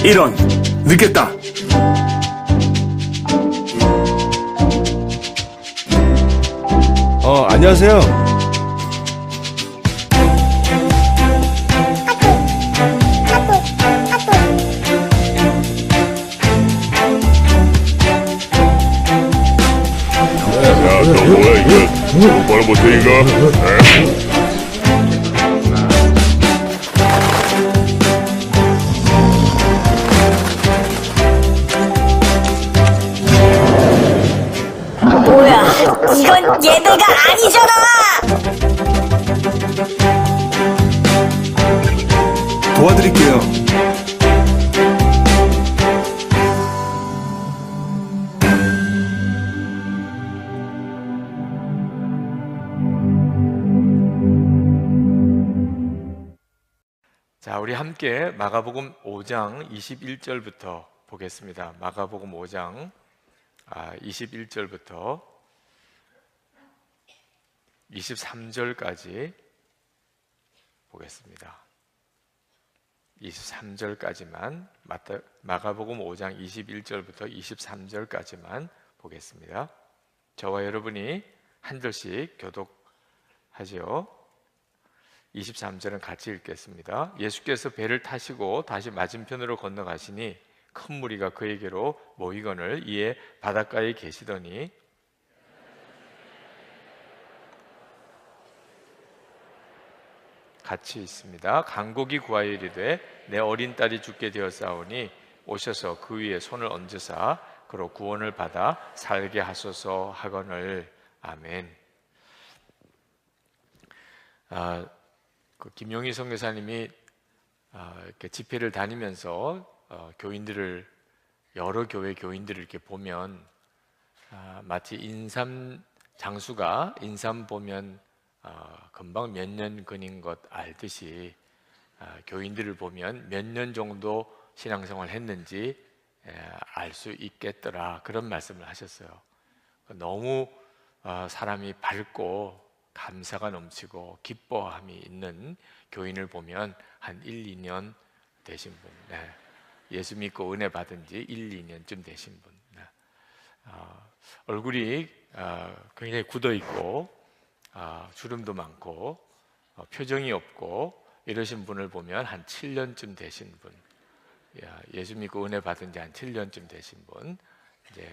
이런, 늦겠다. 안녕하세요. 야, 너 뭐야 이거? 똑바로 못하니까? 뭐야, 이건 얘네가 아니잖아! 도와드릴게요. 자, 우리 함께 마가복음 5장 21절부터 보겠습니다. 마가복음 5장 21절부터 23절까지 보겠습니다. 23절까지만, 마가복음 5장 21절부터 23절까지만 보겠습니다. 저와 여러분이 한 절씩 교독하지요. 23절은 같이 읽겠습니다. 예수께서 배를 타시고 다시 맞은편으로 건너가시니 큰 무리가 그에게로 모이거늘 이에 바닷가에 계시더니 같이 있습니다. 간곡이 구하여 이르되 내 어린 딸이 죽게 되었사오니 오셔서 그 위에 손을 얹으사 그로 구원을 받아 살게 하소서 하거늘. 아멘. 김용희 선교사님이 이렇게 집회를 다니면서 여러 교회 교인들을 이렇게 보면 마치 인삼 장수가 인삼 보면 금방 몇 년 근인 것 알듯이 교인들을 보면 몇 년 정도 신앙생활 했는지 알 수 있겠더라, 그런 말씀을 하셨어요. 너무 사람이 밝고 감사가 넘치고 기뻐함이 있는 교인을 보면 한 1, 2년 되신 분, 예수 믿고 은혜 받은 지 1, 2년쯤 되신 분, 얼굴이 굉장히 굳어있고 주름도 많고 표정이 없고 이러신 분을 보면 한 7년쯤 되신 분, 예수 믿고 은혜 받은 지 한 7년쯤 되신 분, 이제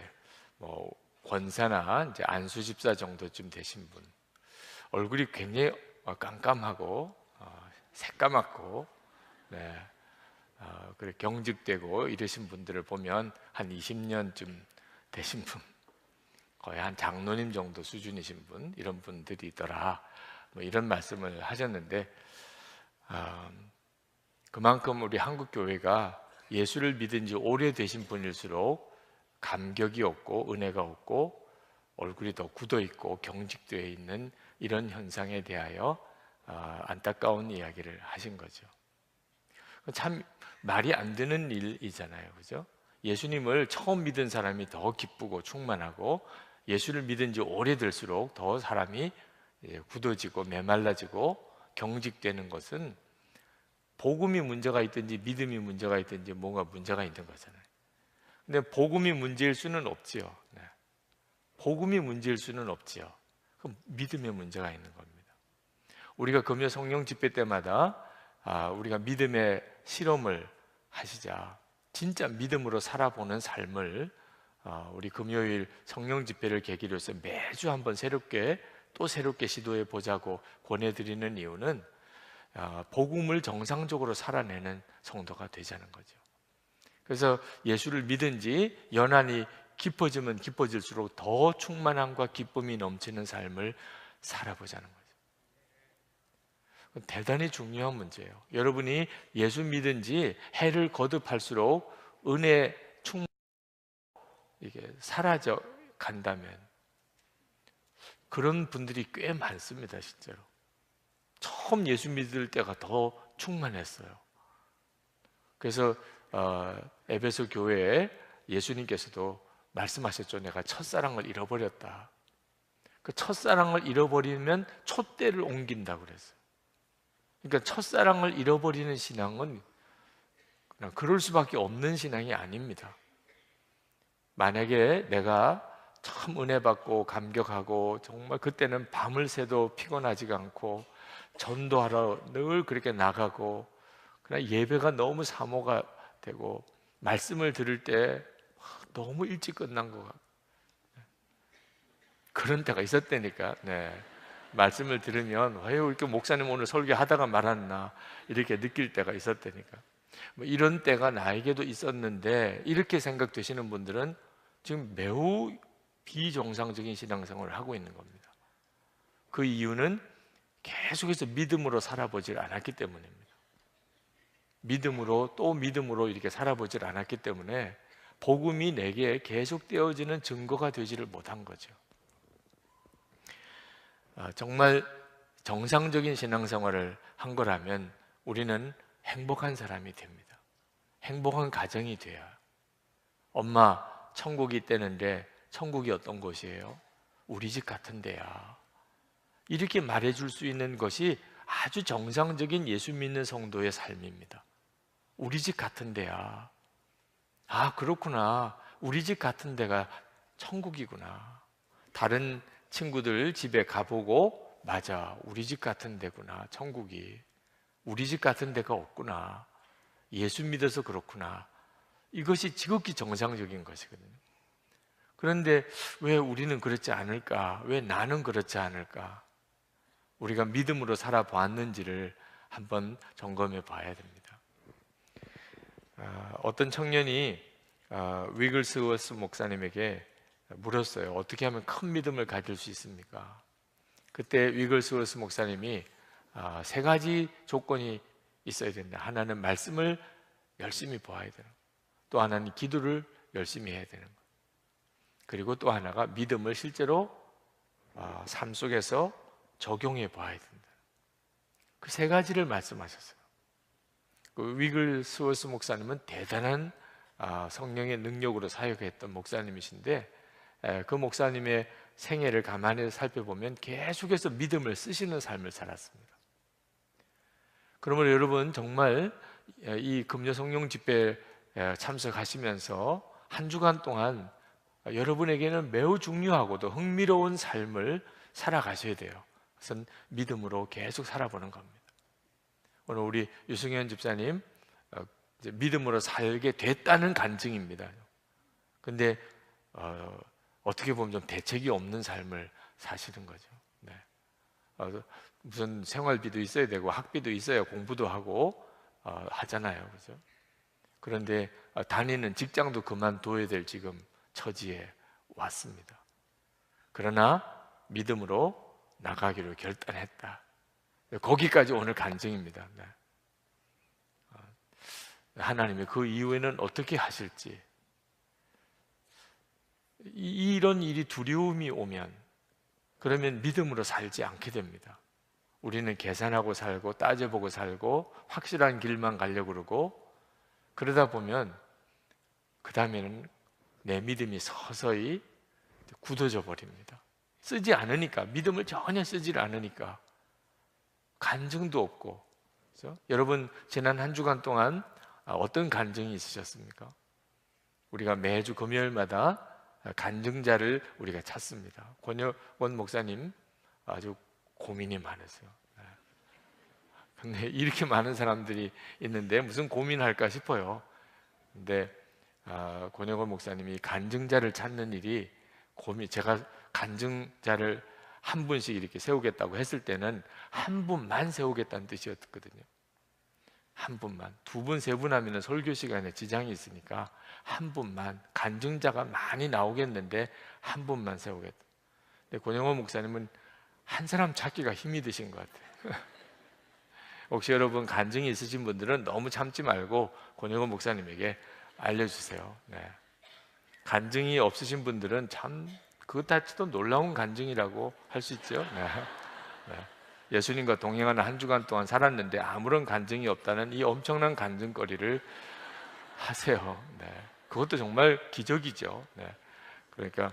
뭐 권사나 이제 안수 집사 정도쯤 되신 분, 얼굴이 굉장히 깜깜하고 새까맣고 그래 경직되고 이러신 분들을 보면 한 20년쯤 되신 분, 거의 한 장로님 정도 수준이신 분, 이런 분들이더라, 뭐 이런 말씀을 하셨는데, 그만큼 우리 한국 교회가 예수를 믿은 지 오래되신 분일수록 감격이 없고 은혜가 없고 얼굴이 더 굳어있고 경직되어 있는 이런 현상에 대하여 안타까운 이야기를 하신 거죠. 참 말이 안 되는 일이잖아요, 그죠? 예수님을 처음 믿은 사람이 더 기쁘고 충만하고 예수를 믿은 지 오래될수록 더 사람이 굳어지고 메말라지고 경직되는 것은 복음이 문제가 있든지 믿음이 문제가 있든지 뭔가 문제가 있는 거잖아요. 근데 복음이 문제일 수는 없지요. 복음이 문제일 수는 없지요. 그럼 믿음의 문제가 있는 겁니다. 우리가 금요 성령 집회 때마다 우리가 믿음의 실험을 하시자, 진짜 믿음으로 살아보는 삶을 우리 금요일 성령 집회를 계기로 해서 매주 한번 새롭게 시도해 보자고 권해드리는 이유는 복음을 정상적으로 살아내는 성도가 되자는 거죠. 그래서 예수를 믿은 지 연한이 깊어지면 깊어질수록 더 충만함과 기쁨이 넘치는 삶을 살아보자는 거죠. 대단히 중요한 문제예요. 여러분이 예수 믿은 지 해를 거듭할수록 은혜 충만 이게 사라져 간다면 그런 분들이 꽤 많습니다. 실제로 처음 예수 믿을 때가 더 충만했어요. 그래서 에베소 교회에 예수님께서도 말씀하셨죠. 내가 첫사랑을 잃어버렸다. 그 첫사랑을 잃어버리면 촛대를 옮긴다고 그랬어요. 그러니까 첫사랑을 잃어버리는 신앙은 그럴 수밖에 없는 신앙이 아닙니다. 만약에 내가 참 은혜 받고 감격하고 정말 그때는 밤을 새도 피곤하지가 않고 전도하러 늘 그렇게 나가고, 그러나 예배가 너무 사모가 되고 말씀을 들을 때 너무 일찍 끝난 것 같고 그런 때가 있었다니까. 네. 말씀을 들으면 왜 이렇게 목사님 오늘 설교하다가 말았나 이렇게 느낄 때가 있었다니까. 뭐 이런 때가 나에게도 있었는데, 이렇게 생각되시는 분들은 지금 매우 비정상적인 신앙생활을 하고 있는 겁니다. 그 이유는 계속해서 믿음으로 살아보질 않았기 때문입니다. 믿음으로 또 믿음으로 이렇게 살아보질 않았기 때문에 복음이 내게 계속되어지는 증거가 되지를 못한 거죠. 정말 정상적인 신앙생활을 한 거라면 우리는 행복한 사람이 됩니다. 행복한 가정이 돼야. 엄마, 천국이 있다는데 천국이 어떤 곳이에요? 우리 집 같은 데야. 이렇게 말해줄 수 있는 것이 아주 정상적인 예수 믿는 성도의 삶입니다. 우리 집 같은 데야. 아, 그렇구나. 우리 집 같은 데가 천국이구나. 다른 친구들 집에 가보고, 맞아, 우리 집 같은 데구나, 천국이. 우리 집 같은 데가 없구나. 예수 믿어서 그렇구나. 이것이 지극히 정상적인 것이거든요. 그런데 왜 우리는 그렇지 않을까? 왜 나는 그렇지 않을까? 우리가 믿음으로 살아보았는지를 한번 점검해 봐야 됩니다. 어떤 청년이 위글스워스 목사님에게 물었어요. 어떻게 하면 큰 믿음을 가질 수 있습니까? 그때 위글스워스 목사님이 세 가지 조건이 있어야 된다. 하나는 말씀을 열심히 보아야 되는 것, 또 하나는 기도를 열심히 해야 되는 것, 그리고 또 하나가 믿음을 실제로 삶 속에서 적용해 봐야 된다. 그 세 가지를 말씀하셨어요. 그 위글스워스 목사님은 대단한 성령의 능력으로 사역했던 목사님이신데, 그 목사님의 생애를 가만히 살펴보면 계속해서 믿음을 쓰시는 삶을 살았습니다. 그러므로 여러분, 정말 이 금요 성령 집회에 참석하시면서 한 주간 동안 여러분에게는 매우 중요하고도 흥미로운 삶을 살아가셔야 돼요. 그것은 믿음으로 계속 살아보는 겁니다. 오늘 우리 유승현 집사님 이제 믿음으로 살게 됐다는 간증입니다. 근데 어떻게 보면 좀 대책이 없는 삶을 사시는 거죠. 네. 무슨 생활비도 있어야 되고 학비도 있어야 공부도 하고 하잖아요, 그죠? 그런데 다니는 직장도 그만둬야 될 지금 처지에 왔습니다. 그러나 믿음으로 나가기로 결단했다. 거기까지 오늘 간증입니다. 네. 하나님이 그 이후에는 어떻게 하실지, 이런 일이 두려움이 오면 그러면 믿음으로 살지 않게 됩니다. 우리는 계산하고 살고 따져보고 살고 확실한 길만 가려고 그러고, 그러다 보면 그 다음에는 내 믿음이 서서히 굳어져 버립니다. 쓰지 않으니까, 믿음을 전혀 쓰지 않으니까 간증도 없고. 그렇죠? 여러분, 지난 한 주간 동안 어떤 간증이 있으셨습니까? 우리가 매주 금요일마다 간증자를 우리가 찾습니다. 권혁원 목사님 아주 고민이 많으세요. 근데 이렇게 많은 사람들이 있는데 무슨 고민할까 싶어요. 근데 권혁원 목사님이 간증자를 찾는 일이 제가 간증자를 한 분씩 이렇게 세우겠다고 했을 때는 한 분만 세우겠다는 뜻이었거든요. 한 분만. 두 분, 세 분 하면 설교 시간에 지장이 있으니까 한 분만. 간증자가 많이 나오겠는데 한 분만 세우겠다. 근데 권영원 목사님은 한 사람 찾기가 힘이 드신 것 같아요. 혹시 여러분 간증이 있으신 분들은 너무 참지 말고 권영원 목사님에게 알려주세요. 네. 간증이 없으신 분들은 참 그것 자체도 놀라운 간증이라고 할 수 있죠. 네. 네. 예수님과 동행하는 한 주간 동안 살았는데 아무런 간증이 없다는 이 엄청난 간증거리를 하세요. 네. 그것도 정말 기적이죠. 네. 그러니까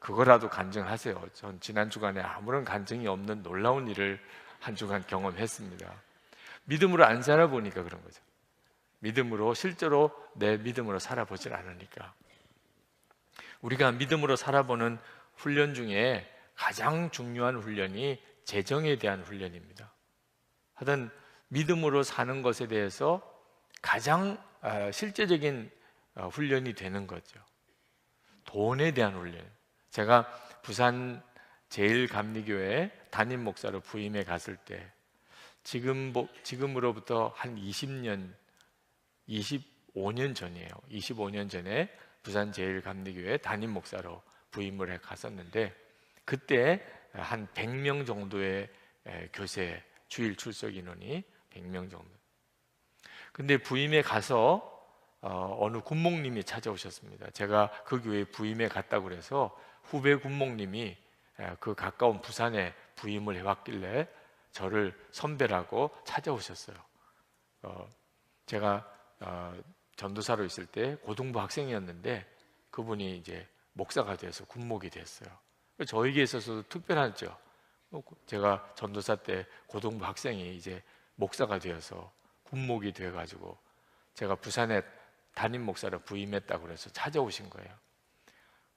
그거라도 간증하세요. 전 지난 주간에 아무런 간증이 없는 놀라운 일을 한 주간 경험했습니다. 믿음으로 안 살아보니까 그런 거죠. 믿음으로 실제로 내 믿음으로 살아보질 않으니까. 우리가 믿음으로 살아보는 훈련 중에 가장 중요한 훈련이 재정에 대한 훈련입니다. 하여튼 믿음으로 사는 것에 대해서 가장 실제적인 훈련이 되는 거죠. 돈에 대한 훈련. 제가 부산 제일감리교회 담임 목사로 부임해 갔을 때 지금으로부터 한 25년 전이에요. 25년 전에 부산 제일감리교회 담임 목사로 부임을 해 갔었는데 그때 한 100명 정도의 교세 주일 출석 인원이 100명 정도. 근데 부임에 가서 어느 군목님이 찾아오셨습니다. 제가 그 교회에 부임에 갔다고 그래서 후배 군목님이 그 가까운 부산에 부임을 해왔길래 저를 선배라고 찾아오셨어요. 제가 전도사로 있을 때 고등부 학생이었는데 그분이 이제 목사가 돼서 군목이 됐어요. 저에게 있어서도 특별하죠. 제가 전도사 때 고등부 학생이 이제 목사가 되어서 군목이 돼가지고 제가 부산에 담임 목사로 부임했다고 그래서 찾아오신 거예요.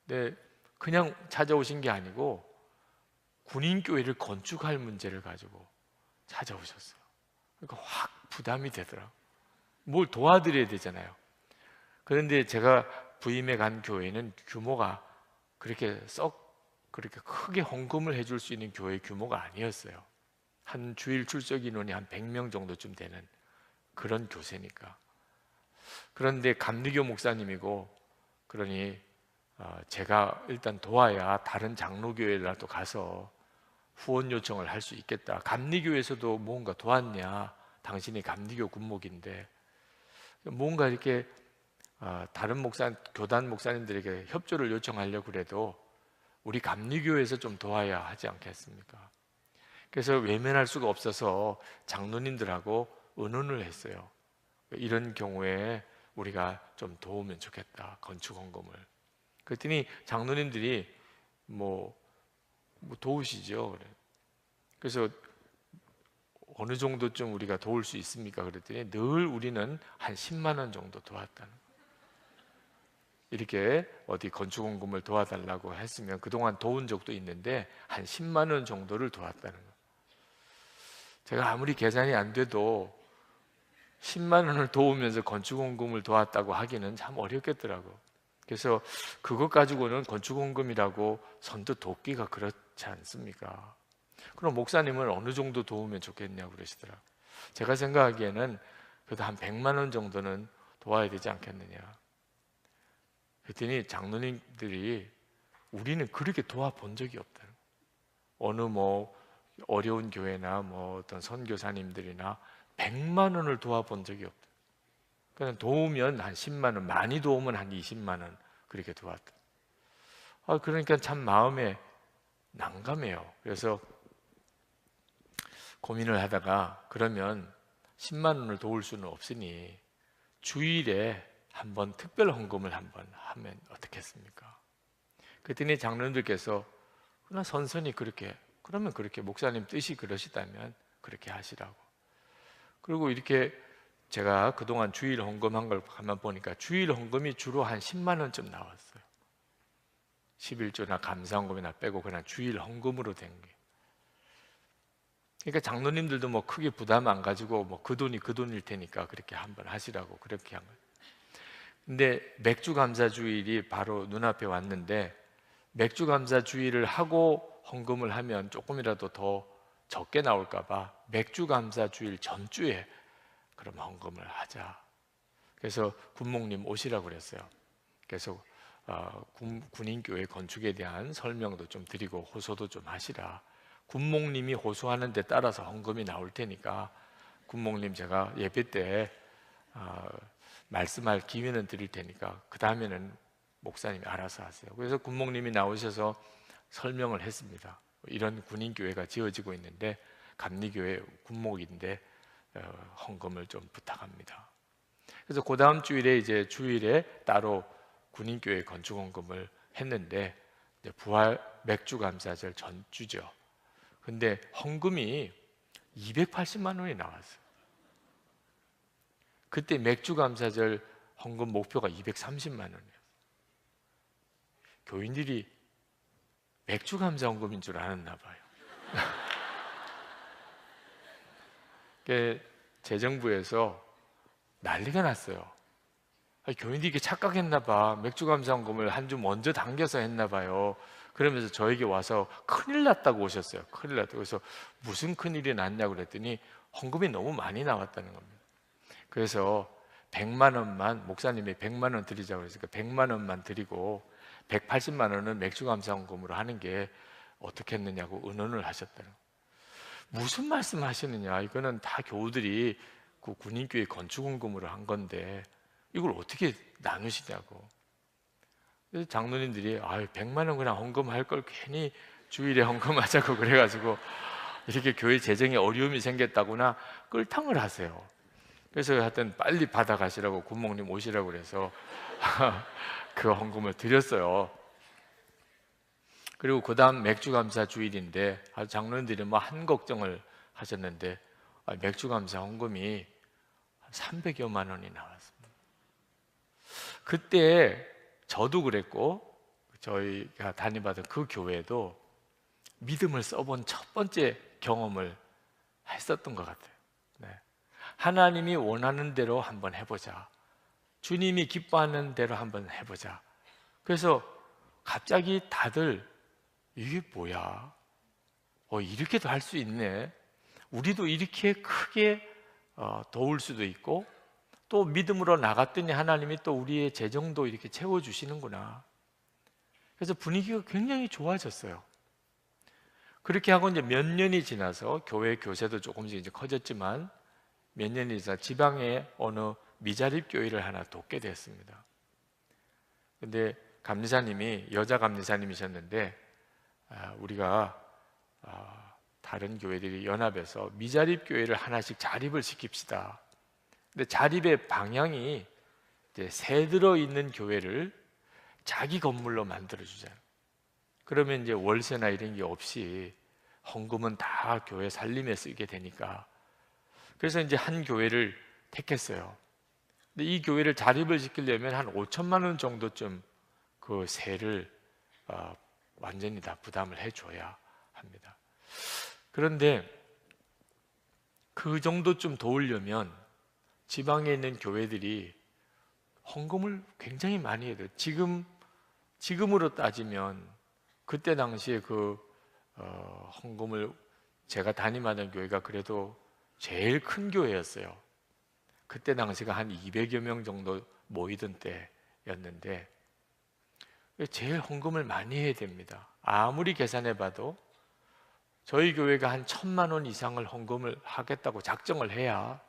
근데 그냥 찾아오신 게 아니고 군인교회를 건축할 문제를 가지고 찾아오셨어요. 그러니까 확 부담이 되더라고요. 뭘 도와드려야 되잖아요. 그런데 제가 부임해 간 교회는 규모가 그렇게 크게 헌금을 해줄 수 있는 교회 규모가 아니었어요. 한 주일 출석 인원이 한 100명 정도쯤 되는 그런 교세니까. 그런데 감리교 목사님이고 그러니 제가 일단 도와야 다른 장로교회라도 가서 후원 요청을 할 수 있겠다. 감리교에서도 뭔가 도왔냐? 당신이 감리교 군목인데 뭔가 이렇게 다른 교단 목사님들에게 협조를 요청하려고 그래도 우리 감리교에서 좀 도와야 하지 않겠습니까? 그래서 외면할 수가 없어서 장로님들하고 의논을 했어요. 이런 경우에 우리가 좀 도우면 좋겠다. 건축 헌금을. 그랬더니 장로님들이 뭐 도우시죠. 그래서 어느 정도쯤 우리가 도울 수 있습니까? 그랬더니 늘 우리는 한 10만 원 정도 도왔다는 거예요. 이렇게 어디 건축 헌금을 도와달라고 했으면 그동안 도운 적도 있는데 한 10만 원 정도를 도왔다는 거예요. 제가 아무리 계산이 안 돼도 10만 원을 도우면서 건축 헌금을 도왔다고 하기는 참 어렵겠더라고요. 그래서 그것 가지고는 건축 헌금이라고 선뜻 돕기가 그렇지 않습니까? 그럼 목사님은 어느 정도 도우면 좋겠냐고 그러시더라고요. 제가 생각하기에는 그래도 한 100만 원 정도는 도와야 되지 않겠느냐. 그랬더니 장로님들이 우리는 그렇게 도와본 적이 없다는 거예요. 어느 어려운 교회나 어떤 선교사님들이나 100만 원을 도와본 적이 없다. 그냥 도우면 한 10만 원, 많이 도우면 한 20만 원 그렇게 도왔다. 그러니까 참 마음에 난감해요. 그래서 고민을 하다가 그러면 10만 원을 도울 수는 없으니 주일에 한번 특별 헌금을 한번 하면 어떻겠습니까? 그랬더니 장로님들께서 그러나 선선히 그러면 그렇게 목사님 뜻이 그러시다면 그렇게 하시라고. 그리고 이렇게 제가 그동안 주일 헌금한 걸 가만 보니까 주일 헌금이 주로 한 10만 원쯤 나왔어요. 11조나 감사헌금이나 빼고 그냥 주일 헌금으로 된 게. 그러니까 장로님들도 크게 부담 안 가지고 그 돈이 그 돈일 테니까 그렇게 한번 하시라고 그렇게 한 거예요. 근데 맥주 감사 주일이 바로 눈앞에 왔는데 맥주 감사 주일을 하고 헌금을 하면 조금이라도 더 적게 나올까 봐 맥주 감사 주일 전주에 그럼 헌금을 하자. 그래서 군목님 오시라고 그랬어요. 그래서 군인교회 건축에 대한 설명도 좀 드리고 호소도 좀 하시라. 군목님이 호소하는 데 따라서 헌금이 나올 테니까 군목님 제가 예배 때 말씀할 기회는 드릴 테니까 그 다음에는 목사님이 알아서 하세요. 그래서 군목님이 나오셔서 설명을 했습니다. 이런 군인교회가 지어지고 있는데 감리교회 군목인데 헌금을 좀 부탁합니다. 그래서 그 다음 주일에 이제 주일에 따로 군인교회 건축 헌금을 했는데 부활 맥주 감사절 전주죠. 근데 헌금이 280만 원이 나왔어요. 그때 맥주감사절 헌금 목표가 230만 원이에요. 교인들이 맥주감사 헌금인 줄 알았나 봐요. 재정부에서 난리가 났어요. 교인들이 이게 착각했나 봐. 맥주감사 헌금을 한 주 먼저 당겨서 했나 봐요. 그러면서 저에게 와서 큰일 났다고 오셨어요. 큰일 났다고. 그래서 무슨 큰일이 났냐고 그랬더니 헌금이 너무 많이 나왔다는 겁니다. 그래서 100만 원만, 목사님이 100만 원 드리자고 그랬으니까 100만 원만 드리고 180만 원은 맥주감사 헌금으로 하는 게 어떻겠느냐고 의논을 하셨다는 거예요. 무슨 말씀 하시느냐, 이거는 다 교우들이 그 군인교회 건축헌금으로 한 건데 이걸 어떻게 나누시냐고. 그래서 장로님들이 100만 원 그냥 헌금할 걸 괜히 주일에 헌금하자고 그래가지고 이렇게 교회 재정에 어려움이 생겼다구나 끌탕을 하세요. 그래서 하여튼 빨리 받아가시라고 군목님 오시라고 그래서 그 헌금을 드렸어요. 그리고 그 다음 맥주감사 주일인데 장로님들이 뭐 한 걱정을 하셨는데 맥주감사 헌금이 300여만 원이 나왔습니다. 그때 저도 그랬고 저희가 다니받은 그 교회도 믿음을 써본 첫 번째 경험을 했었던 것 같아요. 네. 하나님이 원하는 대로 한번 해보자. 주님이 기뻐하는 대로 한번 해보자. 그래서 갑자기 다들 이게 뭐야? 이렇게도 할 수 있네. 우리도 이렇게 크게 도울 수도 있고 또 믿음으로 나갔더니 하나님이 또 우리의 재정도 이렇게 채워주시는구나. 그래서 분위기가 굉장히 좋아졌어요. 그렇게 하고 이제 몇 년이 지나서 교회 교세도 조금씩 이제 커졌지만 몇 년이 지나 지방에 어느 미자립 교회를 하나 돕게 됐습니다. 근데 감리사님이 여자 감리사님이셨는데 우리가 다른 교회들이 연합해서 미자립 교회를 하나씩 자립을 시킵시다. 근데 자립의 방향이 이제 새 들어 있는 교회를 자기 건물로 만들어 주잖아요. 그러면 이제 월세나 이런 게 없이 헌금은 다 교회 살림에 쓰게 되니까. 그래서 이제 한 교회를 택했어요. 근데 이 교회를 자립을 시키려면 한 5천만 원 정도쯤 그 세를 완전히 다 부담을 해줘야 합니다. 그런데 그 정도쯤 도우려면 지방에 있는 교회들이 헌금을 굉장히 많이 해야 돼요. 지금으로 따지면 그때 당시에 그 헌금을 제가 담임하던 교회가 그래도 제일 큰 교회였어요. 그때 당시가 한 200여 명 정도 모이던 때였는데 제일 헌금을 많이 해야 됩니다. 아무리 계산해봐도 저희 교회가 한 1,000만 원 이상을 헌금을 하겠다고 작정을 해야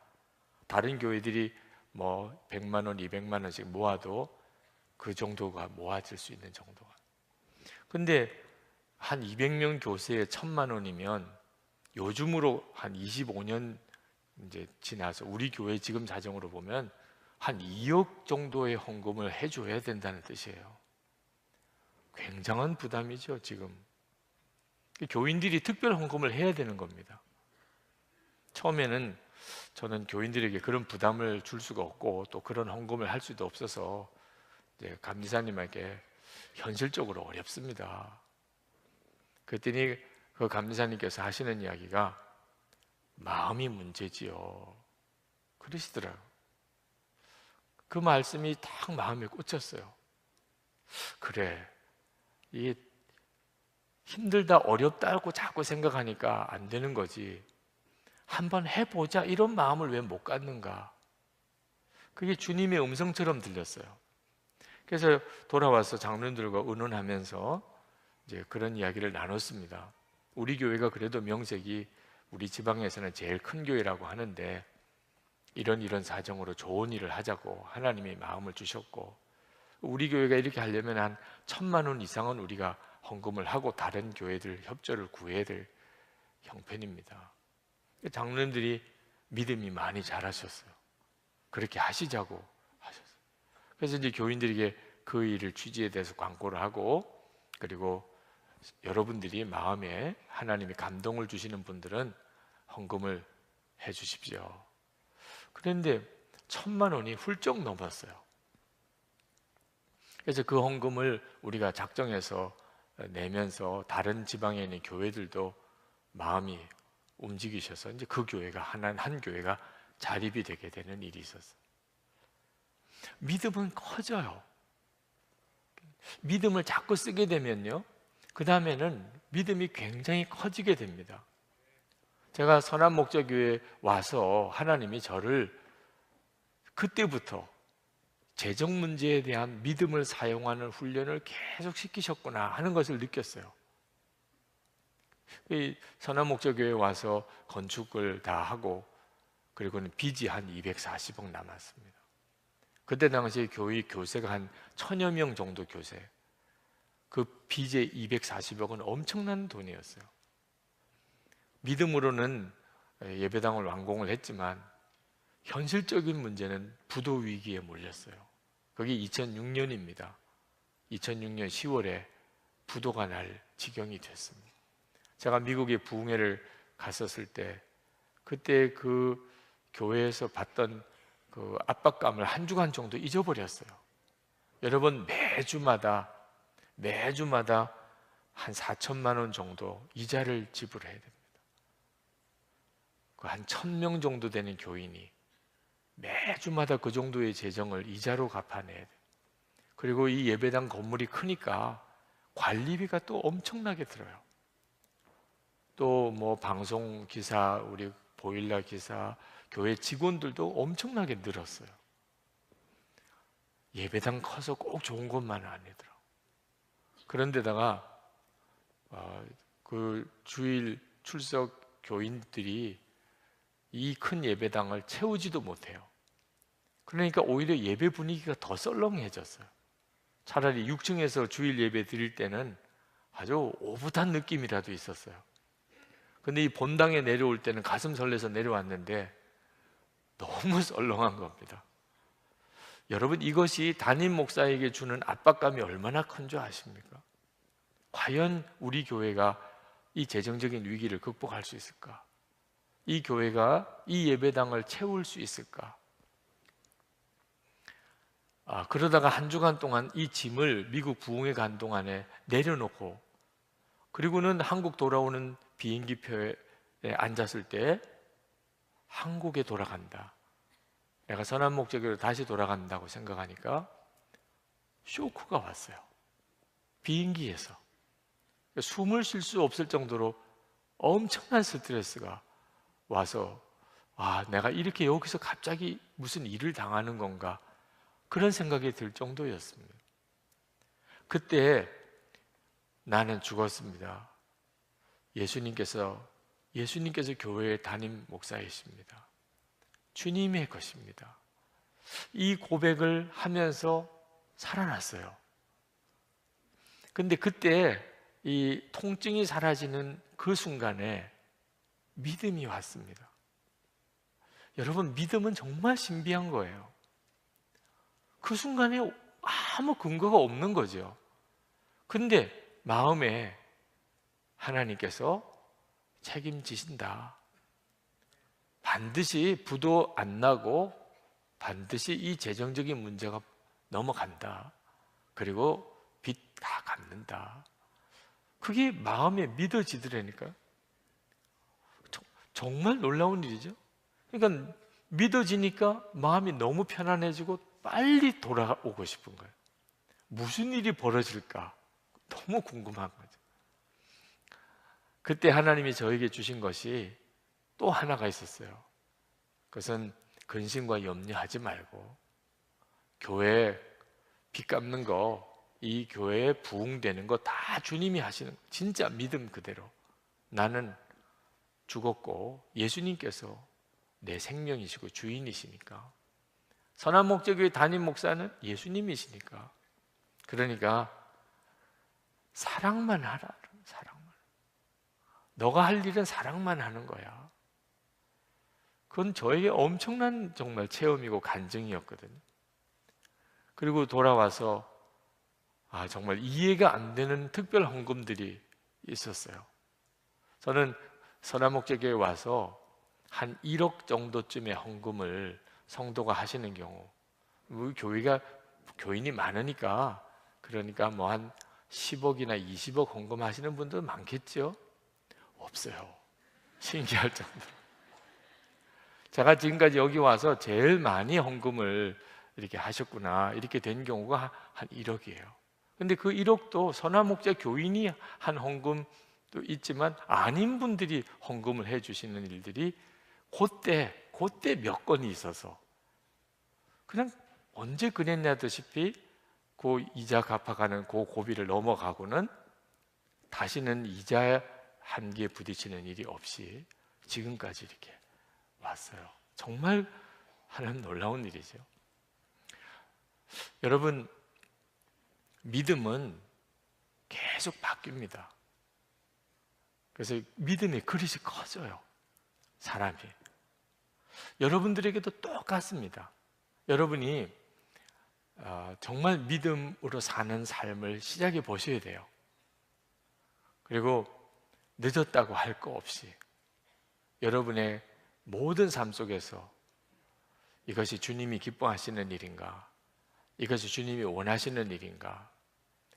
다른 교회들이 뭐 100만 원, 200만 원씩 모아도 그 정도가 모아질 수 있는 정도가. 근데 한 200명 교세에 1,000만 원이면 요즘으로 한 25년 이제 지나서 우리 교회 지금 자정으로 보면 한 2억 정도의 헌금을 해줘야 된다는 뜻이에요. 굉장한 부담이죠, 지금. 교인들이 특별 헌금을 해야 되는 겁니다. 처음에는 저는 교인들에게 그런 부담을 줄 수가 없고 또 그런 헌금을 할 수도 없어서 이제 감리사님에게 현실적으로 어렵습니다. 그랬더니 그 감리사님께서 하시는 이야기가 마음이 문제지요. 그러시더라고요. 그 말씀이 딱 마음에 꽂혔어요. 그래, 이게 힘들다 어렵다고 자꾸 생각하니까 안 되는 거지. 한번 해보자 이런 마음을 왜 못 갖는가. 그게 주님의 음성처럼 들렸어요. 그래서 돌아와서 장로님들과 의논하면서 이제 그런 이야기를 나눴습니다. 우리 교회가 그래도 명색이 우리 지방에서는 제일 큰 교회라고 하는데 이런 사정으로 좋은 일을 하자고 하나님이 마음을 주셨고 우리 교회가 이렇게 하려면 한 1,000만 원 이상은 우리가 헌금을 하고 다른 교회들 협조를 구해야 될 형편입니다. 장로님들이 믿음이 많이 자라셨어요. 그렇게 하시자고 하셨어요. 그래서 이제 교인들에게 그 일을 취지에 대해서 광고를 하고 그리고 여러분들이 마음에 하나님이 감동을 주시는 분들은 헌금을 해 주십시오. 그런데 1,000만 원이 훌쩍 넘었어요. 그래서 그 헌금을 우리가 작정해서 내면서 다른 지방에 있는 교회들도 마음이 움직이셔서 이제 그 교회가 한 교회가 자립이 되게 되는 일이 있었어요. 믿음은 커져요. 믿음을 자꾸 쓰게 되면요, 그 다음에는 믿음이 굉장히 커지게 됩니다. 제가 선한목자교회에 와서 하나님이 저를 그때부터 재정 문제에 대한 믿음을 사용하는 훈련을 계속 시키셨구나 하는 것을 느꼈어요. 선한목자교회에 와서 건축을 다 하고, 그리고는 빚이 한 240억 남았습니다. 그때 당시에 교회 교세가 한 1,000여 명 정도 교세. 그 빚의 240억은 엄청난 돈이었어요. 믿음으로는 예배당을 완공을 했지만 현실적인 문제는 부도 위기에 몰렸어요. 그게 2006년입니다. 2006년 10월에 부도가 날 지경이 됐습니다. 제가 미국에 부흥회를 갔었을 때 그때 그 교회에서 받던 그 압박감을 한 주간 정도 잊어버렸어요. 여러분, 매주마다 한 4천만 원 정도 이자를 지불해야 됩니다. 그 한 1,000명 정도 되는 교인이 매주마다 그 정도의 재정을 이자로 갚아내야 돼요. 그리고 이 예배당 건물이 크니까 관리비가 또 엄청나게 들어요. 또 뭐 방송 기사, 우리 보일러 기사, 교회 직원들도 엄청나게 늘었어요. 예배당 커서 꼭 좋은 것만은 아니더라고요. 그런데다가 그 주일 출석 교인들이 이 큰 예배당을 채우지도 못해요. 그러니까 오히려 예배 분위기가 더 썰렁해졌어요. 차라리 6층에서 주일 예배 드릴 때는 아주 오붓한 느낌이라도 있었어요. 근데 이 본당에 내려올 때는 가슴 설레서 내려왔는데 너무 썰렁한 겁니다. 여러분, 이것이 담임 목사에게 주는 압박감이 얼마나 큰 줄 아십니까? 과연 우리 교회가 이 재정적인 위기를 극복할 수 있을까? 이 교회가 이 예배당을 채울 수 있을까? 그러다가 한 주간 동안 이 짐을 미국 부흥회 간 동안에 내려놓고, 그리고는 한국 돌아오는 비행기표에 앉았을 때 한국에 돌아간다, 내가 선한목자교회로 다시 돌아간다고 생각하니까 쇼크가 왔어요. 비행기에서 숨을 쉴 수 없을 정도로 엄청난 스트레스가 와서, 내가 이렇게 여기서 갑자기 무슨 일을 당하는 건가, 그런 생각이 들 정도였습니다. 그때 나는 죽었습니다. 예수님께서 교회의 담임 목사이십니다. 주님의 것입니다. 이 고백을 하면서 살아났어요. 근데 그때 이 통증이 사라지는 그 순간에 믿음이 왔습니다. 여러분, 믿음은 정말 신비한 거예요. 그 순간에 아무 근거가 없는 거죠. 근데 마음에 하나님께서 책임지신다. 반드시 부도 안 나고 반드시 이 재정적인 문제가 넘어간다. 그리고 빚 다 갚는다. 그게 마음에 믿어지더라니까요. 정말 놀라운 일이죠. 그러니까 믿어지니까 마음이 너무 편안해지고 빨리 돌아오고 싶은 거예요. 무슨 일이 벌어질까 너무 궁금한 거죠. 그때 하나님이 저에게 주신 것이 또 하나가 있었어요. 그것은 근심과 염려하지 말고 교회 빚 갚는 거, 이 교회에 부흥되는 거 다 주님이 하시는, 진짜 믿음 그대로. 나는 죽었고 예수님께서 내 생명이시고 주인이시니까, 선한목자교회 담임 목사는 예수님이시니까, 그러니까 사랑만 하라. 사랑만. 너가 할 일은 사랑만 하는 거야. 그건 저에게 엄청난 정말 체험이고 간증이었거든요. 그리고 돌아와서 정말 이해가 안 되는 특별 헌금들이 있었어요. 저는 선한목자교회에 와서 한 1억 정도쯤의 헌금을 성도가 하시는 경우, 우리 교회가 교인이 많으니까 그러니까 뭐 한 10억이나 20억 헌금하시는 분들 많겠죠? 없어요. 신기할 정도로. 제가 지금까지 여기 와서 제일 많이 헌금을 이렇게 하셨구나 이렇게 된 경우가 한 1억이에요. 근데 그 1억도 선한 목자 교인이 한 헌금도 있지만 아닌 분들이 헌금을 해주시는 일들이 그때 몇 건이 있어서 그냥 언제 그랬냐듯이 그 이자 갚아가는 그 고비를 넘어가고는 다시는 이자 한계에 부딪히는 일이 없이 지금까지 이렇게 왔어요. 정말 하나님 놀라운 일이죠. 여러분, 믿음은 계속 바뀝니다. 그래서 믿음의 그릇이 커져요. 사람이. 여러분들에게도 똑같습니다. 여러분이 정말 믿음으로 사는 삶을 시작해 보셔야 돼요. 그리고 늦었다고 할 거 없이 여러분의 모든 삶 속에서 이것이 주님이 기뻐하시는 일인가? 이것이 주님이 원하시는 일인가?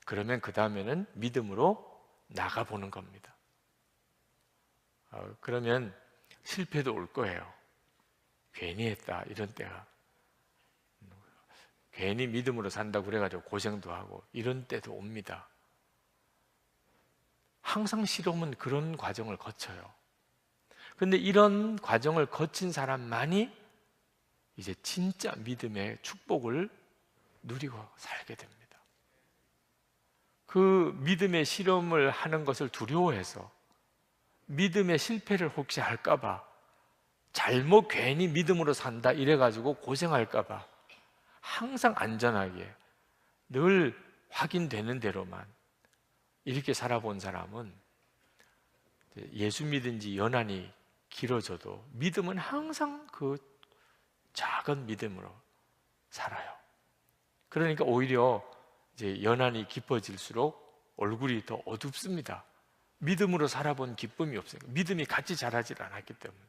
그러면 그 다음에는 믿음으로 나가보는 겁니다. 그러면 실패도 올 거예요. 괜히 했다 이런 때가, 괜히 믿음으로 산다고 그래가지고 고생도 하고 이런 때도 옵니다. 항상 실험은 그런 과정을 거쳐요. 근데 이런 과정을 거친 사람만이 이제 진짜 믿음의 축복을 누리고 살게 됩니다. 그 믿음의 실험을 하는 것을 두려워해서 믿음의 실패를 혹시 할까봐, 잘못 괜히 믿음으로 산다 이래가지고 고생할까봐 항상 안전하게 늘 확인되는 대로만 이렇게 살아본 사람은 예수 믿은 지 연한이 길어져도 믿음은 항상 그 작은 믿음으로 살아요. 그러니까 오히려 이제 연한이 깊어질수록 얼굴이 더 어둡습니다. 믿음으로 살아본 기쁨이 없어요. 믿음이 같이 자라질 않았기 때문에.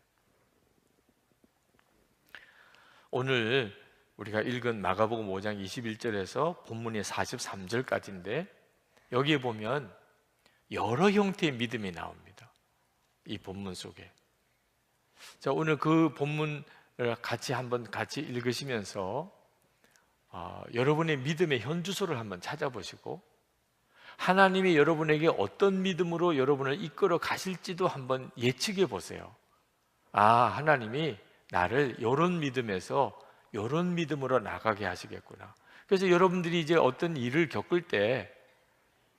오늘 우리가 읽은 마가복음 5장 21절에서 본문의 43절까지인데 여기에 보면 여러 형태의 믿음이 나옵니다. 이 본문 속에. 자, 오늘 그 본문을 같이 읽으시면서 여러분의 믿음의 현주소를 한번 찾아보시고 하나님이 여러분에게 어떤 믿음으로 여러분을 이끌어 가실지도 한번 예측해 보세요. 하나님이 나를 이런 믿음에서 이런 믿음으로 나가게 하시겠구나. 그래서 여러분들이 이제 어떤 일을 겪을 때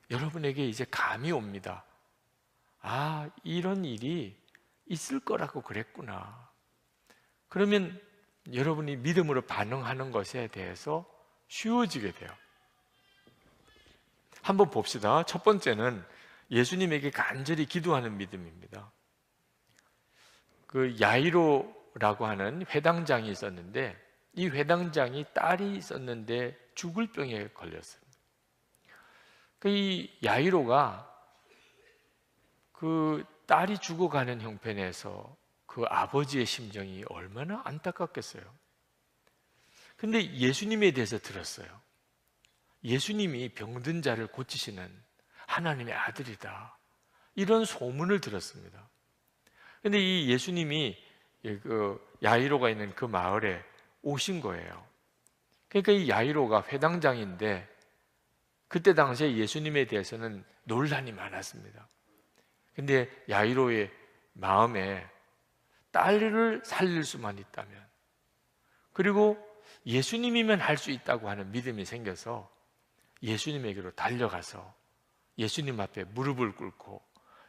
여러분에게 이제 감이 옵니다. 이런 일이 있을 거라고 그랬구나. 그러면 여러분이 믿음으로 반응하는 것에 대해서 쉬워지게 돼요. 한번 봅시다. 첫 번째는 예수님에게 간절히 기도하는 믿음입니다. 그 야이로라고 하는 회당장이 있었는데 이 회당장이 딸이 있었는데 죽을 병에 걸렸어요. 이 야이로가 그 딸이 죽어가는 형편에서 그 아버지의 심정이 얼마나 안타깝겠어요. 근데 예수님에 대해서 들었어요. 예수님이 병든 자를 고치시는 하나님의 아들이다. 이런 소문을 들었습니다. 근데 이 예수님이 그 야이로가 있는 그 마을에 오신 거예요. 그러니까 이 야이로가 회당장인데 그때 당시에 예수님에 대해서는 논란이 많았습니다. 근데 야이로의 마음에 딸을 살릴 수만 있다면, 그리고 예수님이면 할 수 있다고 하는 믿음이 생겨서 예수님에게로 달려가서 예수님 앞에 무릎을 꿇고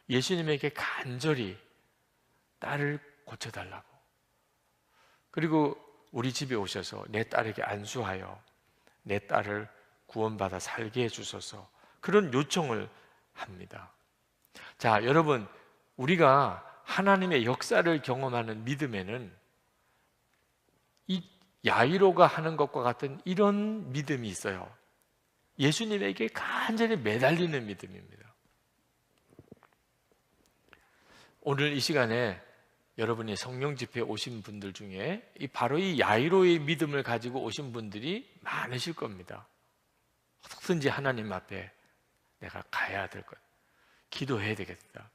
예수님에게 간절히 딸을 고쳐달라고, 그리고 우리 집에 오셔서 내 딸에게 안수하여 내 딸을 구원받아 살게 해주소서, 그런 요청을 합니다. 자, 여러분, 우리가 하나님의 역사를 경험하는 믿음에는 이 야이로가 하는 것과 같은 이런 믿음이 있어요. 예수님에게 간절히 매달리는 믿음입니다. 오늘 이 시간에 여러분이 성령 집회에 오신 분들 중에 바로 이 야이로의 믿음을 가지고 오신 분들이 많으실 겁니다. 어떻든지 하나님 앞에 내가 가야 될 것, 기도해야 되겠다,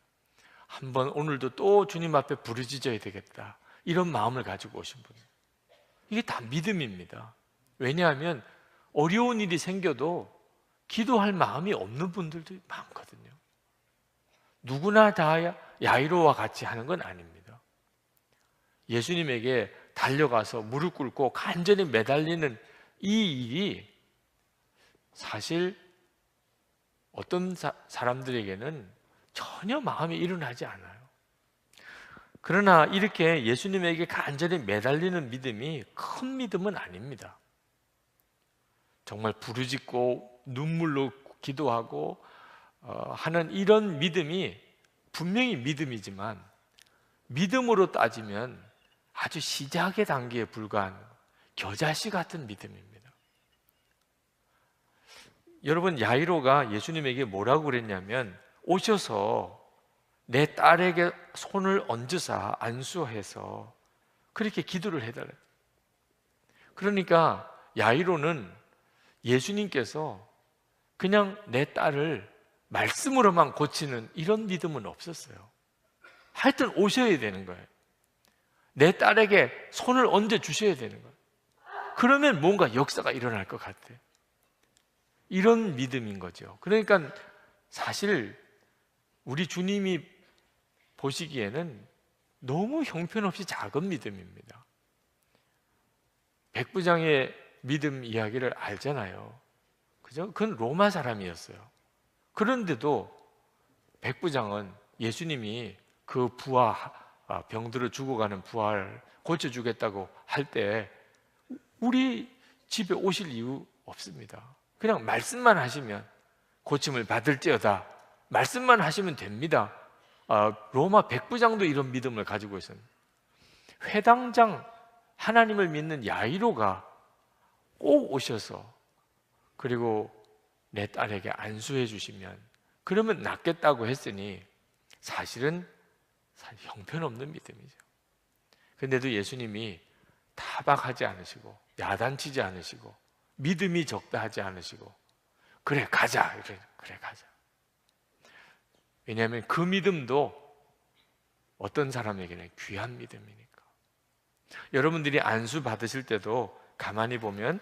한번 오늘도 또 주님 앞에 부르짖어야 되겠다, 이런 마음을 가지고 오신 분, 이게 다 믿음입니다. 왜냐하면 어려운 일이 생겨도 기도할 마음이 없는 분들도 많거든요. 누구나 다 야이로와 같이 하는 건 아닙니다. 예수님에게 달려가서 무릎 꿇고 간절히 매달리는 이 일이 사실 어떤 사람들에게는 전혀 마음이 일어나지 않아요. 그러나 이렇게 예수님에게 간절히 매달리는 믿음이 큰 믿음은 아닙니다. 정말 부르짖고 눈물로 기도하고 하는 이런 믿음이 분명히 믿음이지만 믿음으로 따지면 아주 시작의 단계에 불과한 겨자씨 같은 믿음입니다. 여러분, 야이로가 예수님에게 뭐라고 그랬냐면 오셔서 내 딸에게 손을 얹으사 안수해서 그렇게 기도를 해달라. 그러니까 야이로는 예수님께서 그냥 내 딸을 말씀으로만 고치는 이런 믿음은 없었어요. 하여튼 오셔야 되는 거예요. 내 딸에게 손을 얹어 주셔야 되는 거예요. 그러면 뭔가 역사가 일어날 것 같아. 이런 믿음인 거죠. 그러니까 사실 우리 주님이 보시기에는 너무 형편없이 작은 믿음입니다. 백부장의 믿음 이야기를 알잖아요. 그죠? 그건 로마 사람이었어요. 그런데도 백부장은 예수님이 그 부하, 병들어 죽어가는 부하를 고쳐주겠다고 할 때 우리 집에 오실 이유 없습니다. 그냥 말씀만 하시면 고침을 받을지어다, 말씀만 하시면 됩니다. 로마 백부장도 이런 믿음을 가지고 있었는데 회당장, 하나님을 믿는 야이로가 꼭 오셔서 그리고 내 딸에게 안수해 주시면 그러면 낫겠다고 했으니 사실은 형편없는 믿음이죠. 그런데도 예수님이 타박하지 않으시고 야단치지 않으시고 믿음이 적다 하지 않으시고 그래 가자, 그래 가자. 왜냐하면 그 믿음도 어떤 사람에게는 귀한 믿음이니까. 여러분들이 안수 받으실 때도 가만히 보면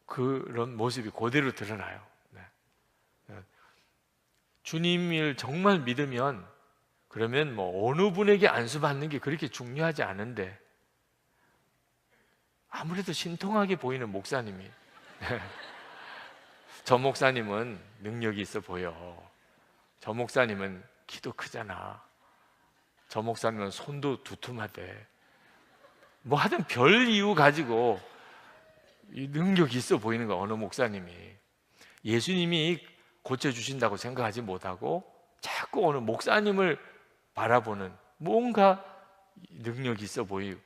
그런 모습이 그대로 드러나요. 주님을 정말 믿으면 그러면 뭐 어느 분에게 안수 받는 게 그렇게 중요하지 않은데 아무래도 신통하게 보이는 목사님이 저 목사님은 능력이 있어 보여, 저 목사님은 키도 크잖아, 저 목사님은 손도 두툼하대, 뭐 하여튼 별 이유 가지고 이 능력이 있어 보이는 거. 어느 목사님이 예수님이 고쳐주신다고 생각하지 못하고 자꾸 어느 목사님을 바라보는 뭔가 능력이 있어 보이고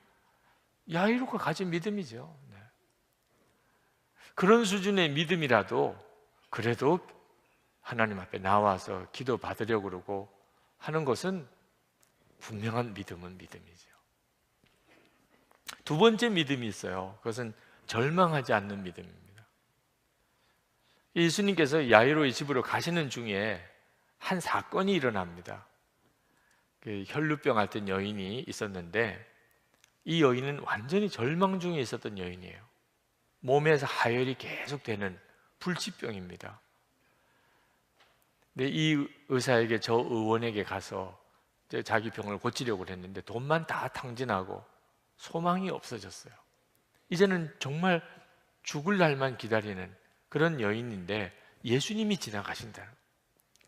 야이로가 가진 믿음이죠. 그런 수준의 믿음이라도 그래도 하나님 앞에 나와서 기도 받으려고 그러고 하는 것은 분명한 믿음은 믿음이죠. 두 번째 믿음이 있어요. 그것은 절망하지 않는 믿음입니다. 예수님께서 야이로의 집으로 가시는 중에 한 사건이 일어납니다. 그 혈루병 앓던 여인이 있었는데 이 여인은 완전히 절망 중에 있었던 여인이에요. 몸에서 하혈이 계속 되는 불치병입니다. 근데 이 의사에게, 저 의원에게 가서 자기 병을 고치려고 했는데 돈만 다 탕진하고 소망이 없어졌어요. 이제는 정말 죽을 날만 기다리는 그런 여인인데 예수님이 지나가신다.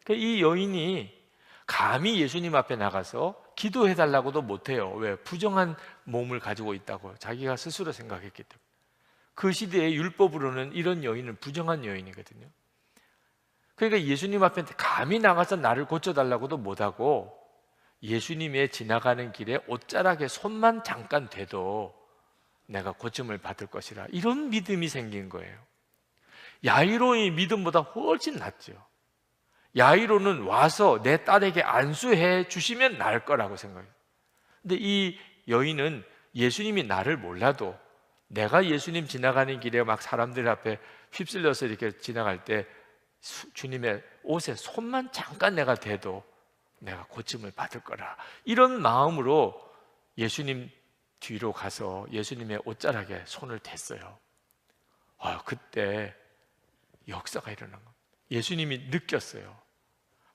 그러니까 이 여인이 감히 예수님 앞에 나가서 기도해달라고도 못해요. 왜? 부정한 몸을 가지고 있다고 자기가 스스로 생각했기 때문에. 그 시대의 율법으로는 이런 여인은 부정한 여인이거든요. 그러니까 예수님 앞에 감히 나가서 나를 고쳐달라고도 못하고 예수님의 지나가는 길에 옷자락에 손만 잠깐 대도 내가 고침을 받을 것이라, 이런 믿음이 생긴 거예요. 야이로의 믿음보다 훨씬 낫죠. 야이로는 와서 내 딸에게 안수해 주시면 나을 거라고 생각해요. 근데 이 여인은 예수님이 나를 몰라도 내가 예수님 지나가는 길에 막 사람들 앞에 휩쓸려서 이렇게 지나갈 때 주님의 옷에 손만 잠깐 내가 대도 내가 고침을 받을 거라, 이런 마음으로 예수님 뒤로 가서 예수님의 옷자락에 손을 댔어요. 그때 역사가 일어난 겁니다. 예수님이 느꼈어요.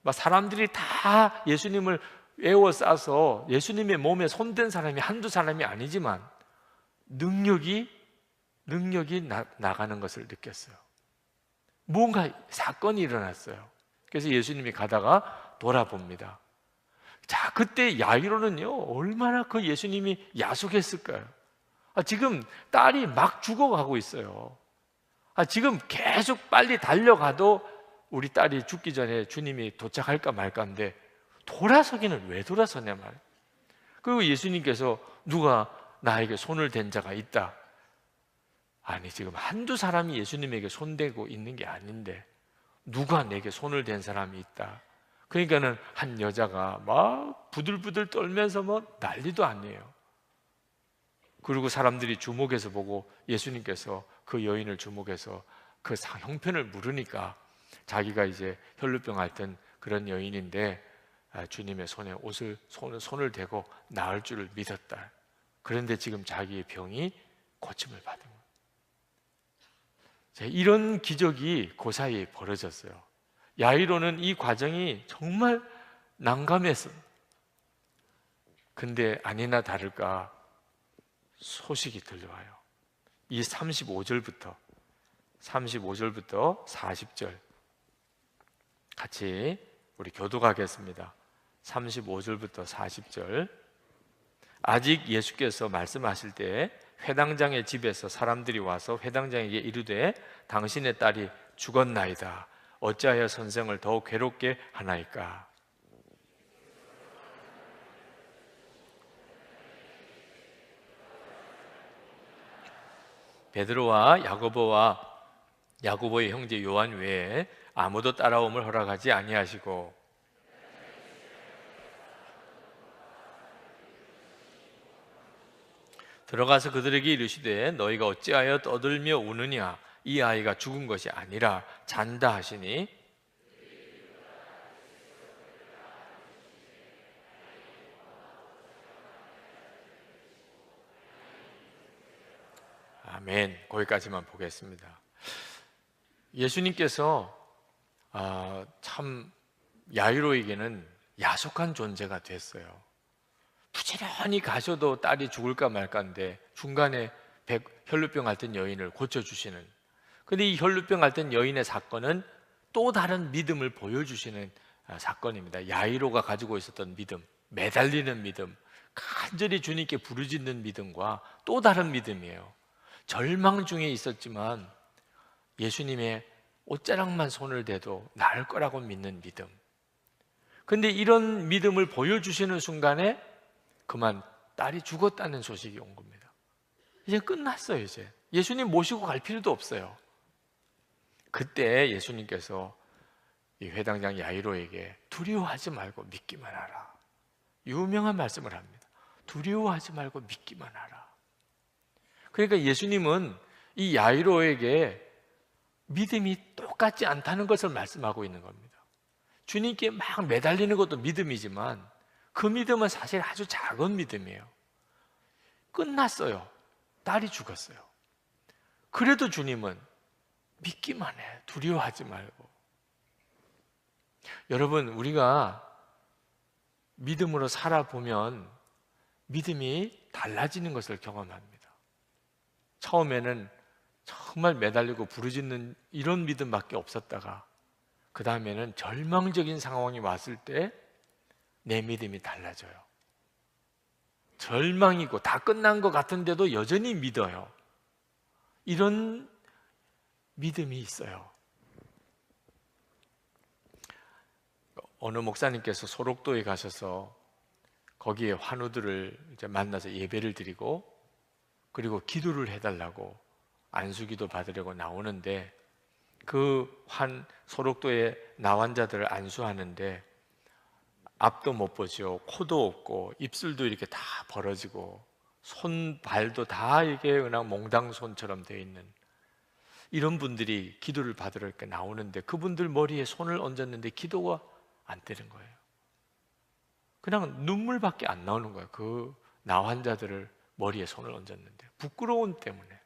막 사람들이 다 예수님을 에워싸서 예수님의 몸에 손댄 사람이 한두 사람이 아니지만 능력이 나가는 것을 느꼈어요. 뭔가 사건이 일어났어요. 그래서 예수님이 가다가 돌아봅니다. 자, 그때 야이로는요 얼마나 그 예수님이 야속했을까요? 지금 딸이 막 죽어가고 있어요. 지금 계속 빨리 달려가도 우리 딸이 죽기 전에 주님이 도착할까 말까인데 돌아서기는 왜 돌아서냐 말. 그리고 예수님께서 누가 나에게 손을 댄 자가 있다. 아니, 지금 한두 사람이 예수님에게 손대고 있는 게 아닌데 누가 내게 손을 댄 사람이 있다. 그러니까는 한 여자가 막 부들부들 떨면서 뭐 난리도 아니에요. 그리고 사람들이 주목해서 보고 예수님께서 그 여인을 주목해서 그 형편을 물으니까 자기가 이제 혈루병 앓던 그런 여인인데 주님의 손에 손을 대고 나을 줄을 믿었다. 그런데 지금 자기의 병이 고침을 받은 거예요. 이런 기적이 그 사이에 벌어졌어요. 야이로는 이 과정이 정말 난감했어요. 근데 아니나 다를까 소식이 들려와요. 이 35절부터 40절 같이 우리 교독하겠습니다. 35절부터 40절. 아직 예수께서 말씀하실 때 회당장의 집에서 사람들이 와서 회당장에게 이르되 당신의 딸이 죽었나이다. 어찌하여 선생을 더욱 괴롭게 하나이까? 베드로와 야고보의 형제 요한 외에 아무도 따라옴을 허락하지 아니하시고 들어가서 그들에게 이르시되 너희가 어찌하여 떠들며 우느냐? 이 아이가 죽은 것이 아니라 잔다 하시니 아멘. 거기까지만 보겠습니다. 예수님께서 참 야이로에게는 야속한 존재가 됐어요. 부지런히 가셔도 딸이 죽을까 말까인데 중간에 혈루병 앓던 여인을 고쳐주시는, 근데 이 혈루병 앓던 여인의 사건은 또 다른 믿음을 보여주시는 사건입니다. 야이로가 가지고 있었던 믿음, 매달리는 믿음, 간절히 주님께 부르짖는 믿음과 또 다른 믿음이에요. 절망 중에 있었지만 예수님의 옷자락만 손을 대도 나을 거라고 믿는 믿음. 근데 이런 믿음을 보여주시는 순간에 그만 딸이 죽었다는 소식이 온 겁니다. 이제 끝났어요. 이제 예수님 모시고 갈 필요도 없어요. 그때 예수님께서 이 회당장 야이로에게 두려워하지 말고 믿기만 하라. 유명한 말씀을 합니다. 두려워하지 말고 믿기만 하라. 그러니까 예수님은 이 야이로에게 믿음이 똑같지 않다는 것을 말씀하고 있는 겁니다. 주님께 막 매달리는 것도 믿음이지만 그 믿음은 사실 아주 작은 믿음이에요. 끝났어요. 딸이 죽었어요. 그래도 주님은 믿기만 해. 두려워하지 말고. 여러분, 우리가 믿음으로 살아보면 믿음이 달라지는 것을 경험합니다. 처음에는 정말 매달리고 부르짖는 이런 믿음밖에 없었다가 그 다음에는 절망적인 상황이 왔을 때 내 믿음이 달라져요. 절망이고 다 끝난 것 같은데도 여전히 믿어요. 이런 믿음이 있어요. 어느 목사님께서 소록도에 가셔서 거기에 환우들을 이제 만나서 예배를 드리고 그리고 기도를 해달라고 안수기도 받으려고 나오는데 그 소록도의 나환자들을 안수하는데 앞도 못 보죠. 코도 없고 입술도 이렇게 다 벌어지고 손, 발도 다 이게 그냥 몽당손처럼 되어 있는 이런 분들이 기도를 받으러 이렇게 나오는데 그분들 머리에 손을 얹었는데 기도가 안 되는 거예요. 그냥 눈물밖에 안 나오는 거예요. 그 나 환자들을 머리에 손을 얹었는데 부끄러움 때문에.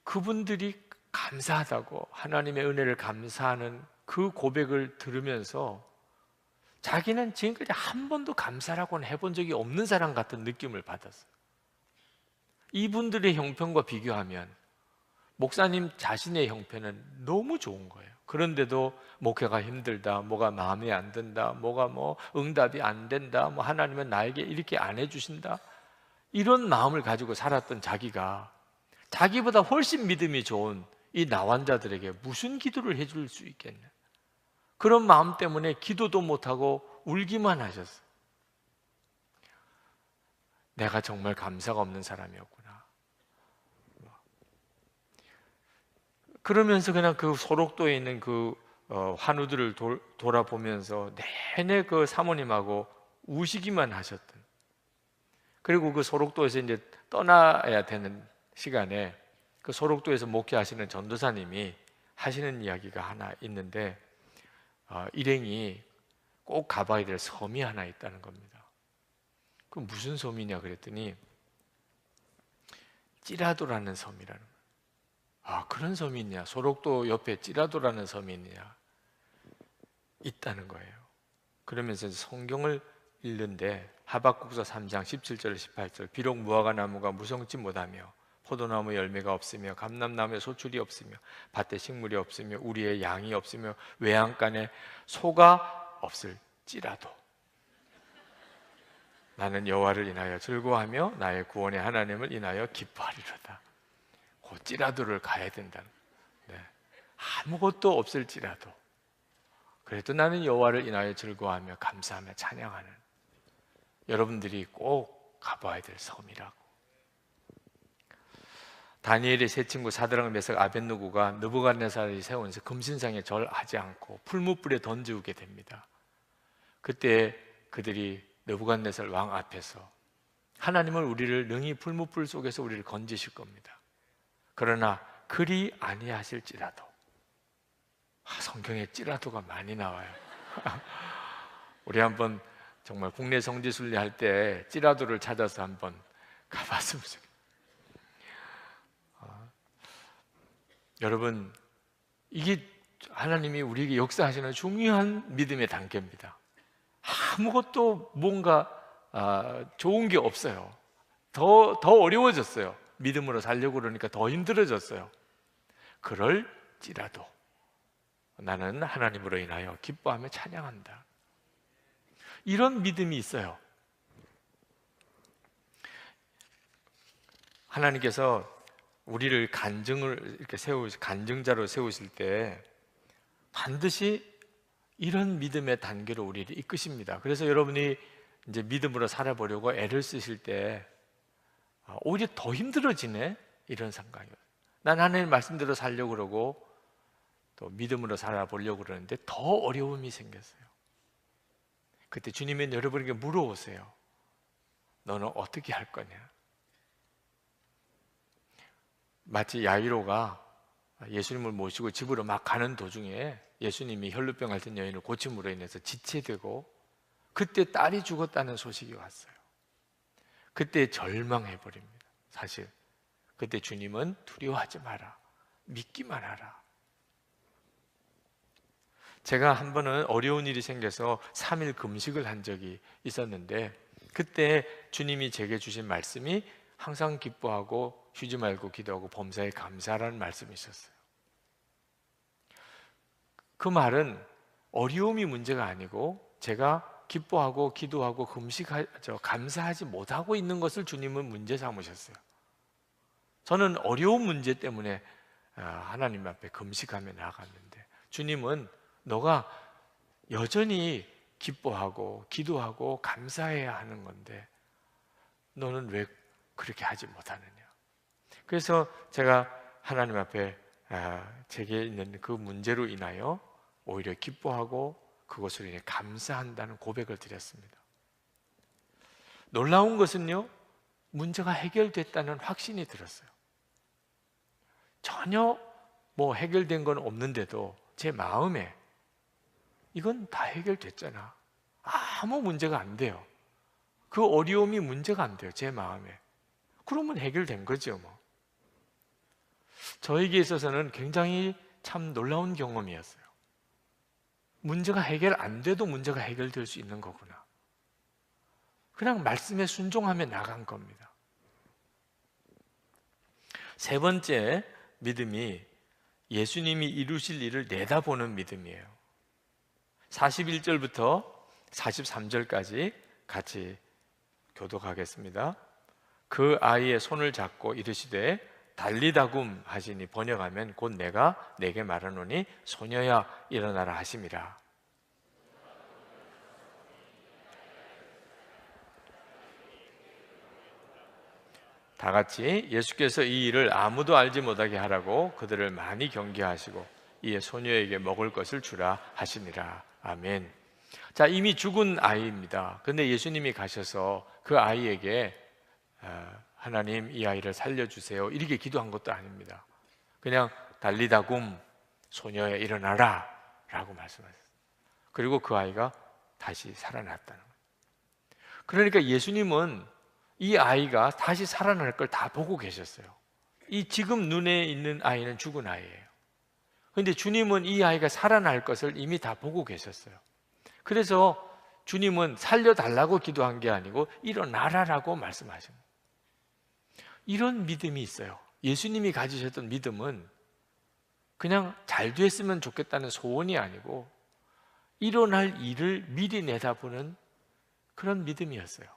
그분들이 감사하다고 하나님의 은혜를 감사하는 그 고백을 들으면서 자기는 지금까지 한 번도 감사라고는 해본 적이 없는 사람 같은 느낌을 받았어요. 이분들의 형편과 비교하면 목사님 자신의 형편은 너무 좋은 거예요. 그런데도 목회가 힘들다, 뭐가 마음에 안 든다, 뭐가 응답이 안 된다, 하나님은 나에게 이렇게 안 해주신다, 이런 마음을 가지고 살았던 자기가 자기보다 훨씬 믿음이 좋은 이 나환자들에게 무슨 기도를 해줄 수 있겠냐, 그런 마음 때문에 기도도 못하고 울기만 하셨어요. 내가 정말 감사가 없는 사람이었구나. 그러면서 그냥 그 소록도에 있는 그 환우들을 돌아보면서 내내 그 사모님하고 우시기만 하셨던, 그리고 그 소록도에서 이제 떠나야 되는 시간에 그 소록도에서 목회하시는 전도사님이 하시는 이야기가 하나 있는데, 일행이 꼭 가봐야 될 섬이 하나 있다는 겁니다. 그 무슨 섬이냐 그랬더니 찌라도라는 섬이라는 거예요. 그런 섬이 있냐? 소록도 옆에 찌라도라는 섬이 있냐? 있다는 거예요. 그러면서 성경을 읽는데 하박국서 3장 17절 18절, 비록 무화과 나무가 무성치 못하며 포도나무 열매가 없으며 감람나무에 소출이 없으며 밭에 식물이 없으며 우리의 양이 없으며 외양간에 소가 없을지라도 나는 여호와를 인하여 즐거워하며 나의 구원의 하나님을 인하여 기뻐하리로다. 그 찌라도를 가야 된다는, 아무것도 없을지라도 그래도 나는 여호와를 인하여 즐거워하며 감사하며 찬양하는, 여러분들이 꼭 가봐야 될 섬이라고. 다니엘의 세 친구 사드락 메삭 아벳느고가 느부갓네살이 세운 금신상에 절하지 않고 풀무불에 던지우게 됩니다. 그때 그들이 느부갓네살 왕 앞에서 하나님은 우리를 능히 풀무불 속에서 우리를 건지실 겁니다. 그러나 그리 아니하실지라도, 성경에 찌라도가 많이 나와요. 우리 한번 정말 국내 성지순례 할 때 찌라도를 찾아서 한번 가봤으면 좋겠어요. 여러분, 이게 하나님이 우리에게 역사하시는 중요한 믿음의 단계입니다. 아무것도 뭔가 좋은 게 없어요. 더 어려워졌어요. 믿음으로 살려고 그러니까 더 힘들어졌어요. 그럴지라도 나는 하나님으로 인하여 기뻐하며 찬양한다. 이런 믿음이 있어요. 하나님께서 우리를 간증을 이렇게 간증자로 세우실 때 반드시 이런 믿음의 단계로 우리를 이끄십니다. 그래서 여러분이 이제 믿음으로 살아보려고 애를 쓰실 때 오히려 더 힘들어지네, 이런 생각이에요. 난 하나님 말씀대로 살려고 그러고 또 믿음으로 살아보려고 그러는데 더 어려움이 생겼어요. 그때 주님은 여러분에게 물어보세요. 너는 어떻게 할 거냐? 마치 야이로가 예수님을 모시고 집으로 막 가는 도중에 예수님이 혈루병 앓던 여인을 고침으로 인해서 지체되고 그때 딸이 죽었다는 소식이 왔어요. 그때 절망해버립니다. 사실 그때 주님은 두려워하지 마라, 믿기만 하라. 제가 한 번은 어려운 일이 생겨서 3일 금식을 한 적이 있었는데 그때 주님이 제게 주신 말씀이 항상 기뻐하고 쉬지 말고 기도하고 범사에 감사하라는 말씀이 있었어요. 그 말은 어려움이 문제가 아니고 제가 기뻐하고 기도하고 감사하지 못하고 있는 것을 주님은 문제 삼으셨어요. 저는 어려운 문제 때문에 하나님 앞에 금식하며 나아갔는데 주님은 너가 여전히 기뻐하고 기도하고 감사해야 하는 건데 너는 왜 그렇게 하지 못하느냐. 그래서 제가 하나님 앞에 제게 있는 그 문제로 인하여 오히려 기뻐하고 그것으로 인해 감사한다는 고백을 드렸습니다. 놀라운 것은요, 문제가 해결됐다는 확신이 들었어요. 전혀 해결된 건 없는데도 제 마음에 이건 다 해결됐잖아. 아무 문제가 안 돼요. 그 어려움이 문제가 안 돼요, 제 마음에. 그러면 해결된 거죠, 저에게 있어서는 굉장히 참 놀라운 경험이었어요. 문제가 해결 안 돼도 문제가 해결될 수 있는 거구나. 그냥 말씀에 순종하며 나간 겁니다. 세 번째 믿음이 예수님이 이루실 일을 내다보는 믿음이에요. 41절부터 43절까지 같이 교독하겠습니다. 그 아이의 손을 잡고 이르시되 달리다굼 하시니 번역하면 곧 내가 내게 말하노니 소녀야 일어나라 하심이라. 다 같이 예수께서 이 일을 아무도 알지 못하게 하라고 그들을 많이 경계하시고 이에 소녀에게 먹을 것을 주라 하시니라. 아멘. 자, 이미 죽은 아이입니다. 근데 예수님이 가셔서 그 아이에게 하나님 이 아이를 살려주세요 이렇게 기도한 것도 아닙니다. 그냥 달리다굼 소녀야 일어나라 라고 말씀하셨어요. 그리고 그 아이가 다시 살아났다는 거예요. 그러니까 예수님은 이 아이가 다시 살아날 걸 다 보고 계셨어요. 이 지금 눈에 있는 아이는 죽은 아이예요. 그런데 주님은 이 아이가 살아날 것을 이미 다 보고 계셨어요. 그래서 주님은 살려달라고 기도한 게 아니고 일어나라라고 말씀하십니다. 이런 믿음이 있어요. 예수님이 가지셨던 믿음은 그냥 잘 됐으면 좋겠다는 소원이 아니고 일어날 일을 미리 내다보는 그런 믿음이었어요.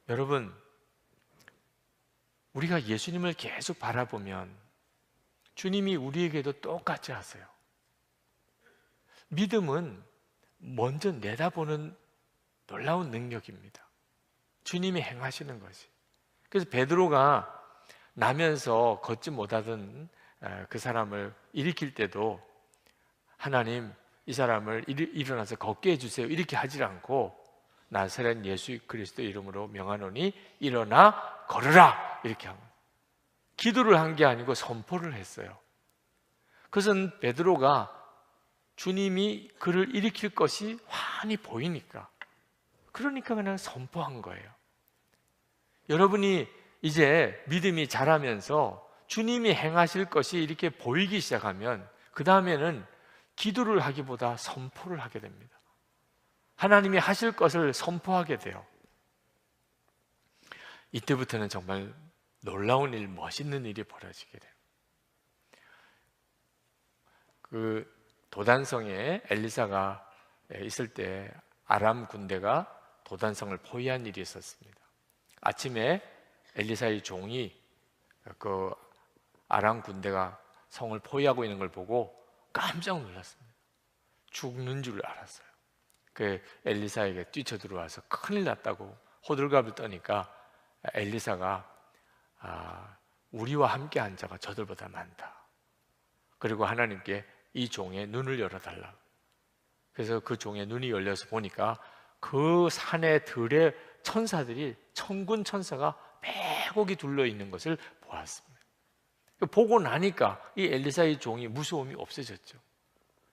여러분, 우리가 예수님을 계속 바라보면 주님이 우리에게도 똑같이 하세요. 믿음은 먼저 내다보는 놀라운 능력입니다. 주님이 행하시는 것이. 그래서 베드로가 나면서 걷지 못하던 그 사람을 일으킬 때도 하나님 이 사람을 일어나서 걷게 해주세요 이렇게 하지 않고 나사렛 예수 그리스도 이름으로 명하노니 일어나 걸으라 이렇게 한 거예요. 기도를 한 게 아니고 선포를 했어요. 그것은 베드로가 주님이 그를 일으킬 것이 환히 보이니까 그러니까 그냥 선포한 거예요. 여러분이 이제 믿음이 자라면서 주님이 행하실 것이 이렇게 보이기 시작하면 그 다음에는 기도를 하기보다 선포를 하게 됩니다. 하나님이 하실 것을 선포하게 돼요. 이때부터는 정말 놀라운 일, 멋있는 일이 벌어지게 돼요. 그 도단성에 엘리사가 있을 때 아람 군대가 도단성을 포위한 일이 있었습니다. 아침에 엘리사의 종이 그 아람 군대가 성을 포위하고 있는 걸 보고 깜짝 놀랐습니다. 죽는 줄 알았어요. 그 엘리사에게 뛰쳐들어와서 큰일 났다고 호들갑을 떠니까 엘리사가 우리와 함께 한 자가 저들보다 많다. 그리고 하나님께 이 종의 눈을 열어달라. 그래서 그 종의 눈이 열려서 보니까 그 산의 들에 천사들이 천군 천사가 빼곡히 둘러있는 것을 보았습니다. 보고 나니까 이 엘리사의 종이 무서움이 없어졌죠.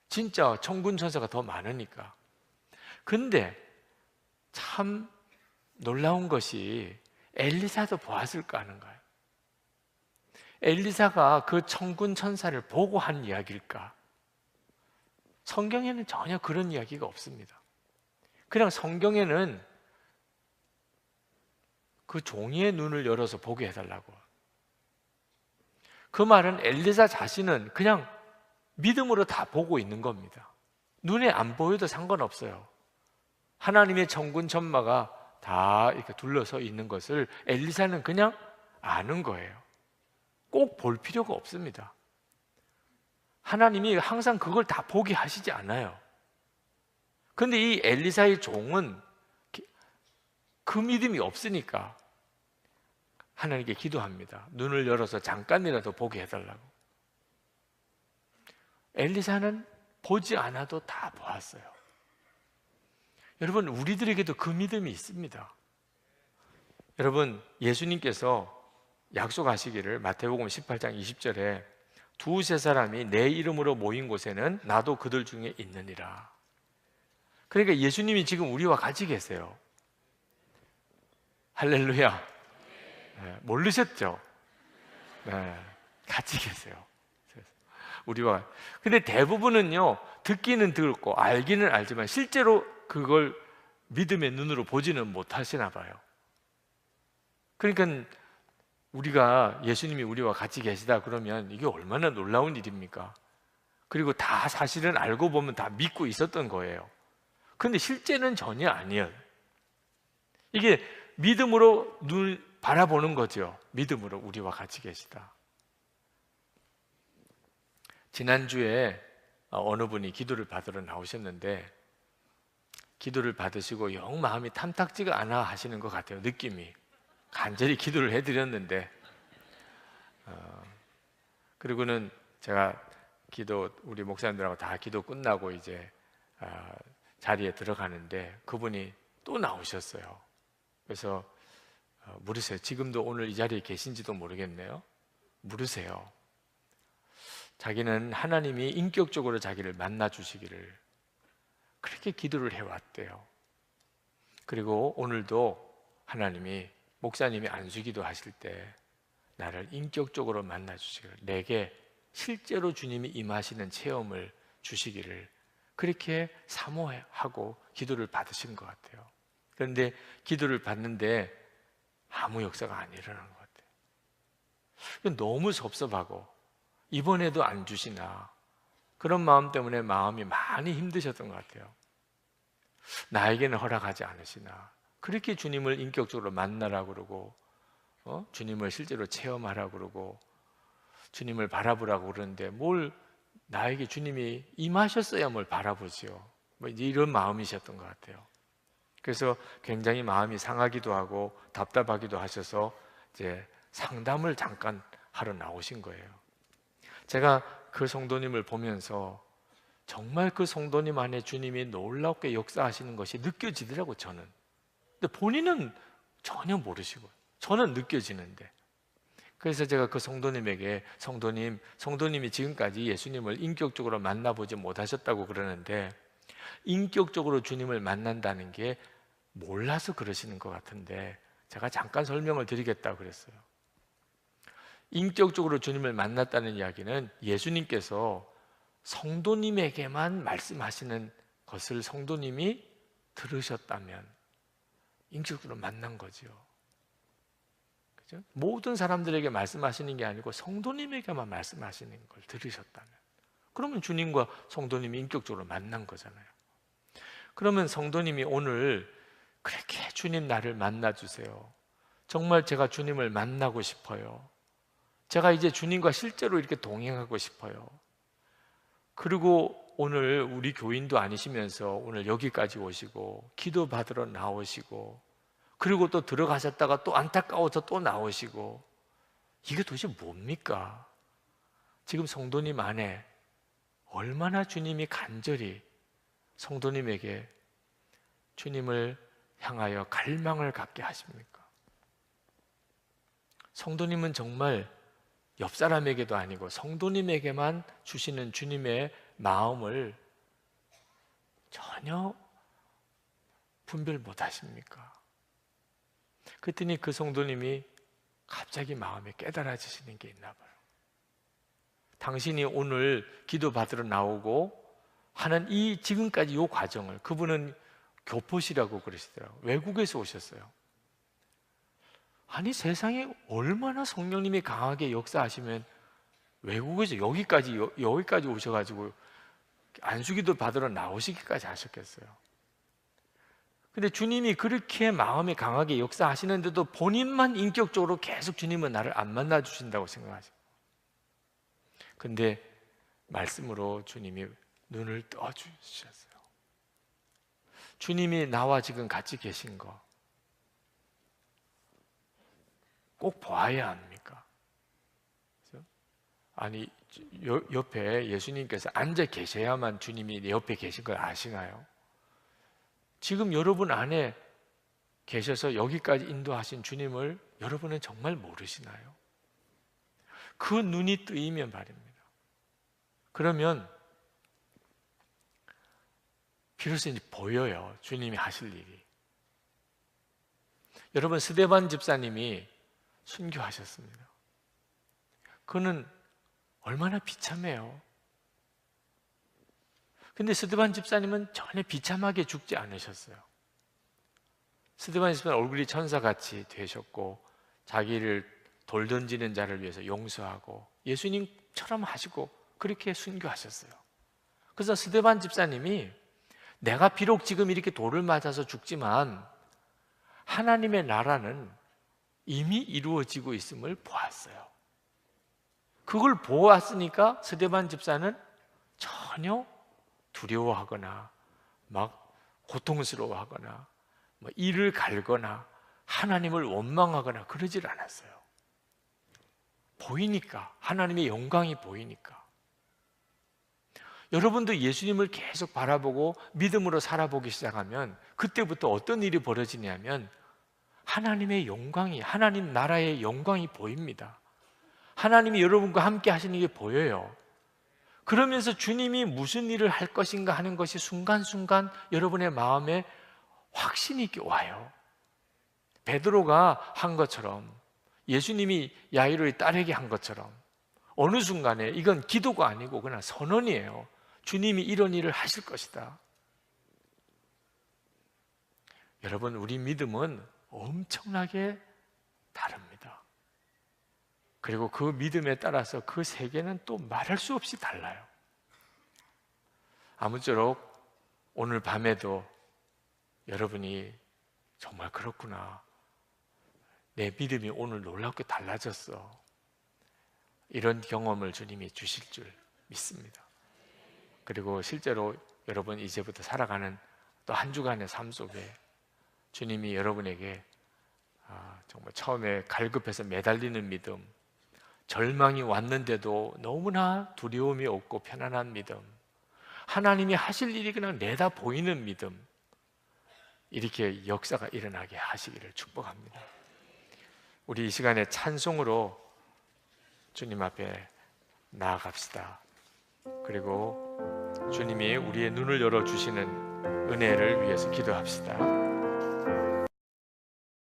진짜 천군 천사가 더 많으니까. 근데 참 놀라운 것이 엘리사도 보았을까 하는 거예요. 엘리사가 그 천군 천사를 보고 한 이야기일까? 성경에는 전혀 그런 이야기가 없습니다. 그냥 성경에는 그 종이의 눈을 열어서 보게 해달라고. 그 말은 엘리사 자신은 그냥 믿음으로 다 보고 있는 겁니다. 눈에 안 보여도 상관없어요. 하나님의 천군 천마가 다 이렇게 둘러서 있는 것을 엘리사는 그냥 아는 거예요. 꼭 볼 필요가 없습니다. 하나님이 항상 그걸 다 보게 하시지 않아요. 그런데 이 엘리사의 종은 그 믿음이 없으니까 하나님께 기도합니다. 눈을 열어서 잠깐이라도 보게 해달라고. 엘리사는 보지 않아도 다 보았어요. 여러분, 우리들에게도 그 믿음이 있습니다. 여러분, 예수님께서 약속하시기를 마태복음 18장 20절에 두세 사람이 내 이름으로 모인 곳에는 나도 그들 중에 있느니라. 그러니까 예수님이 지금 우리와 같이 계세요. 할렐루야. 네, 모르셨죠? 네, 같이 계세요. 우리와. 근데 대부분은요, 듣기는 듣고 알기는 알지만 실제로 그걸 믿음의 눈으로 보지는 못하시나 봐요. 그러니까 우리가 예수님이 우리와 같이 계시다 그러면 이게 얼마나 놀라운 일입니까? 그리고 다 사실은 알고 보면 다 믿고 있었던 거예요. 근데 실제는 전혀 아니에요. 이게 믿음으로 눈 바라보는 거죠. 믿음으로 우리와 같이 계시다. 지난주에 어느 분이 기도를 받으러 나오셨는데 기도를 받으시고 영 마음이 탐탁지가 않아 하시는 것 같아요. 느낌이. 간절히 기도를 해드렸는데 그리고는 제가 우리 목사님들하고 다 기도 끝나고 이제 자리에 들어가는데 그분이 또 나오셨어요. 그래서 물으세요. 지금도 오늘 이 자리에 계신지도 모르겠네요. 물으세요. 자기는 하나님이 인격적으로 자기를 만나 주시기를 그렇게 기도를 해왔대요. 그리고 오늘도 하나님이 목사님이 안수기도 하실 때 나를 인격적으로 만나 주시기를, 내게 실제로 주님이 임하시는 체험을 주시기를 그렇게 사모하고 기도를 받으신 것 같아요. 그런데 기도를 받는데 아무 역사가 안 일어나는 것 같아요. 너무 섭섭하고 이번에도 안 주시나 그런 마음 때문에 마음이 많이 힘드셨던 것 같아요. 나에게는 허락하지 않으시나 그렇게 주님을 인격적으로 만나라고 그러고 주님을 실제로 체험하라고 그러고 주님을 바라보라고 그러는데 뭘 나에게 주님이 임하셨어야 뭘 바라보지요. 뭐 이런 마음이셨던 것 같아요. 그래서 굉장히 마음이 상하기도 하고 답답하기도 하셔서 이제 상담을 잠깐 하러 나오신 거예요. 제가 그 성도님을 보면서 정말 그 성도님 안에 주님이 놀랍게 역사하시는 것이 느껴지더라고요, 저는. 근데 본인은 전혀 모르시고 저는 느껴지는데, 그래서 제가 그 성도님에게 성도님이 지금까지 예수님을 인격적으로 만나보지 못하셨다고 그러는데 인격적으로 주님을 만난다는 게 몰라서 그러시는 것 같은데 제가 잠깐 설명을 드리겠다고 그랬어요. 인격적으로 주님을 만났다는 이야기는 예수님께서 성도님에게만 말씀하시는 것을 성도님이 들으셨다면 인격적으로 만난 거죠. 그죠? 모든 사람들에게 말씀하시는 게 아니고 성도님에게만 말씀하시는 걸 들으셨다면 그러면 주님과 성도님이 인격적으로 만난 거잖아요. 그러면 성도님이 오늘 그렇게 주님 나를 만나주세요. 정말 제가 주님을 만나고 싶어요. 제가 이제 주님과 실제로 이렇게 동행하고 싶어요. 그리고 오늘 우리 교인도 아니시면서 오늘 여기까지 오시고 기도 받으러 나오시고 그리고 또 들어가셨다가 또 안타까워서 또 나오시고 이게 도대체 뭡니까? 지금 성도님 안에 얼마나 주님이 간절히 성도님에게 주님을 향하여 갈망을 갖게 하십니까? 성도님은 정말 옆 사람에게도 아니고 성도님에게만 주시는 주님의 마음을 전혀 분별 못 하십니까? 그랬더니 그 성도님이 갑자기 마음에 깨달아지시는 게 있나 봐요. 당신이 오늘 기도 받으러 나오고 하는 이 지금까지 이 과정을, 그분은 교포시라고 그러시더라고요. 외국에서 오셨어요. 아니 세상에 얼마나 성령님이 강하게 역사하시면 외국에서 여기까지 오셔가지고 안수기도 받으러 나오시기까지 하셨겠어요. 근데 주님이 그렇게 마음이 강하게 역사하시는데도 본인만 인격적으로 계속 주님은 나를 안 만나 주신다고 생각하시고, 근데 말씀으로 주님이 눈을 떠주셨어요. 주님이 나와 지금 같이 계신 거 꼭 보아야 합니까? 아니 옆에 예수님께서 앉아 계셔야만 주님이 내 옆에 계신 걸 아시나요? 지금 여러분 안에 계셔서 여기까지 인도하신 주님을 여러분은 정말 모르시나요? 그 눈이 뜨이면 말입니다. 그러면 비로소 이제 보여요. 주님이 하실 일이. 여러분, 스데반 집사님이 순교하셨습니다. 그는 얼마나 비참해요. 근데 스데반 집사님은 전혀 비참하게 죽지 않으셨어요. 스데반 집사님 얼굴이 천사같이 되셨고, 자기를 돌 던지는 자를 위해서 용서하고 예수님처럼 하시고 그렇게 순교하셨어요. 그래서 스데반 집사님이 내가 비록 지금 이렇게 돌을 맞아서 죽지만 하나님의 나라는 이미 이루어지고 있음을 보았어요. 그걸 보았으니까 스데반 집사는 전혀 두려워하거나 막 고통스러워하거나 이를 갈거나 하나님을 원망하거나 그러질 않았어요. 보이니까, 하나님의 영광이 보이니까. 여러분도 예수님을 계속 바라보고 믿음으로 살아보기 시작하면 그때부터 어떤 일이 벌어지냐면 하나님의 영광이, 하나님 나라의 영광이 보입니다. 하나님이 여러분과 함께 하시는 게 보여요. 그러면서 주님이 무슨 일을 할 것인가 하는 것이 순간순간 여러분의 마음에 확신이 있게 와요. 베드로가 한 것처럼, 예수님이 야이로의 딸에게 한 것처럼 어느 순간에 이건 기도가 아니고 그냥 선언이에요. 주님이 이런 일을 하실 것이다. 여러분, 우리 믿음은 엄청나게 다릅니다. 그리고 그 믿음에 따라서 그 세계는 또 말할 수 없이 달라요. 아무쪼록 오늘 밤에도 여러분이 정말 그렇구나, 내 믿음이 오늘 놀랍게 달라졌어, 이런 경험을 주님이 주실 줄 믿습니다. 그리고 실제로 여러분 이제부터 살아가는 또 한 주간의 삶 속에 주님이 여러분에게 정말 처음에 갈급해서 매달리는 믿음, 절망이 왔는데도 너무나 두려움이 없고 편안한 믿음, 하나님이 하실 일이 그냥 내다 보이는 믿음, 이렇게 역사가 일어나게 하시기를 축복합니다. 우리 이 시간에 찬송으로 주님 앞에 나아갑시다. 그리고 주님이 우리의 눈을 열어주시는 은혜를 위해서 기도합시다.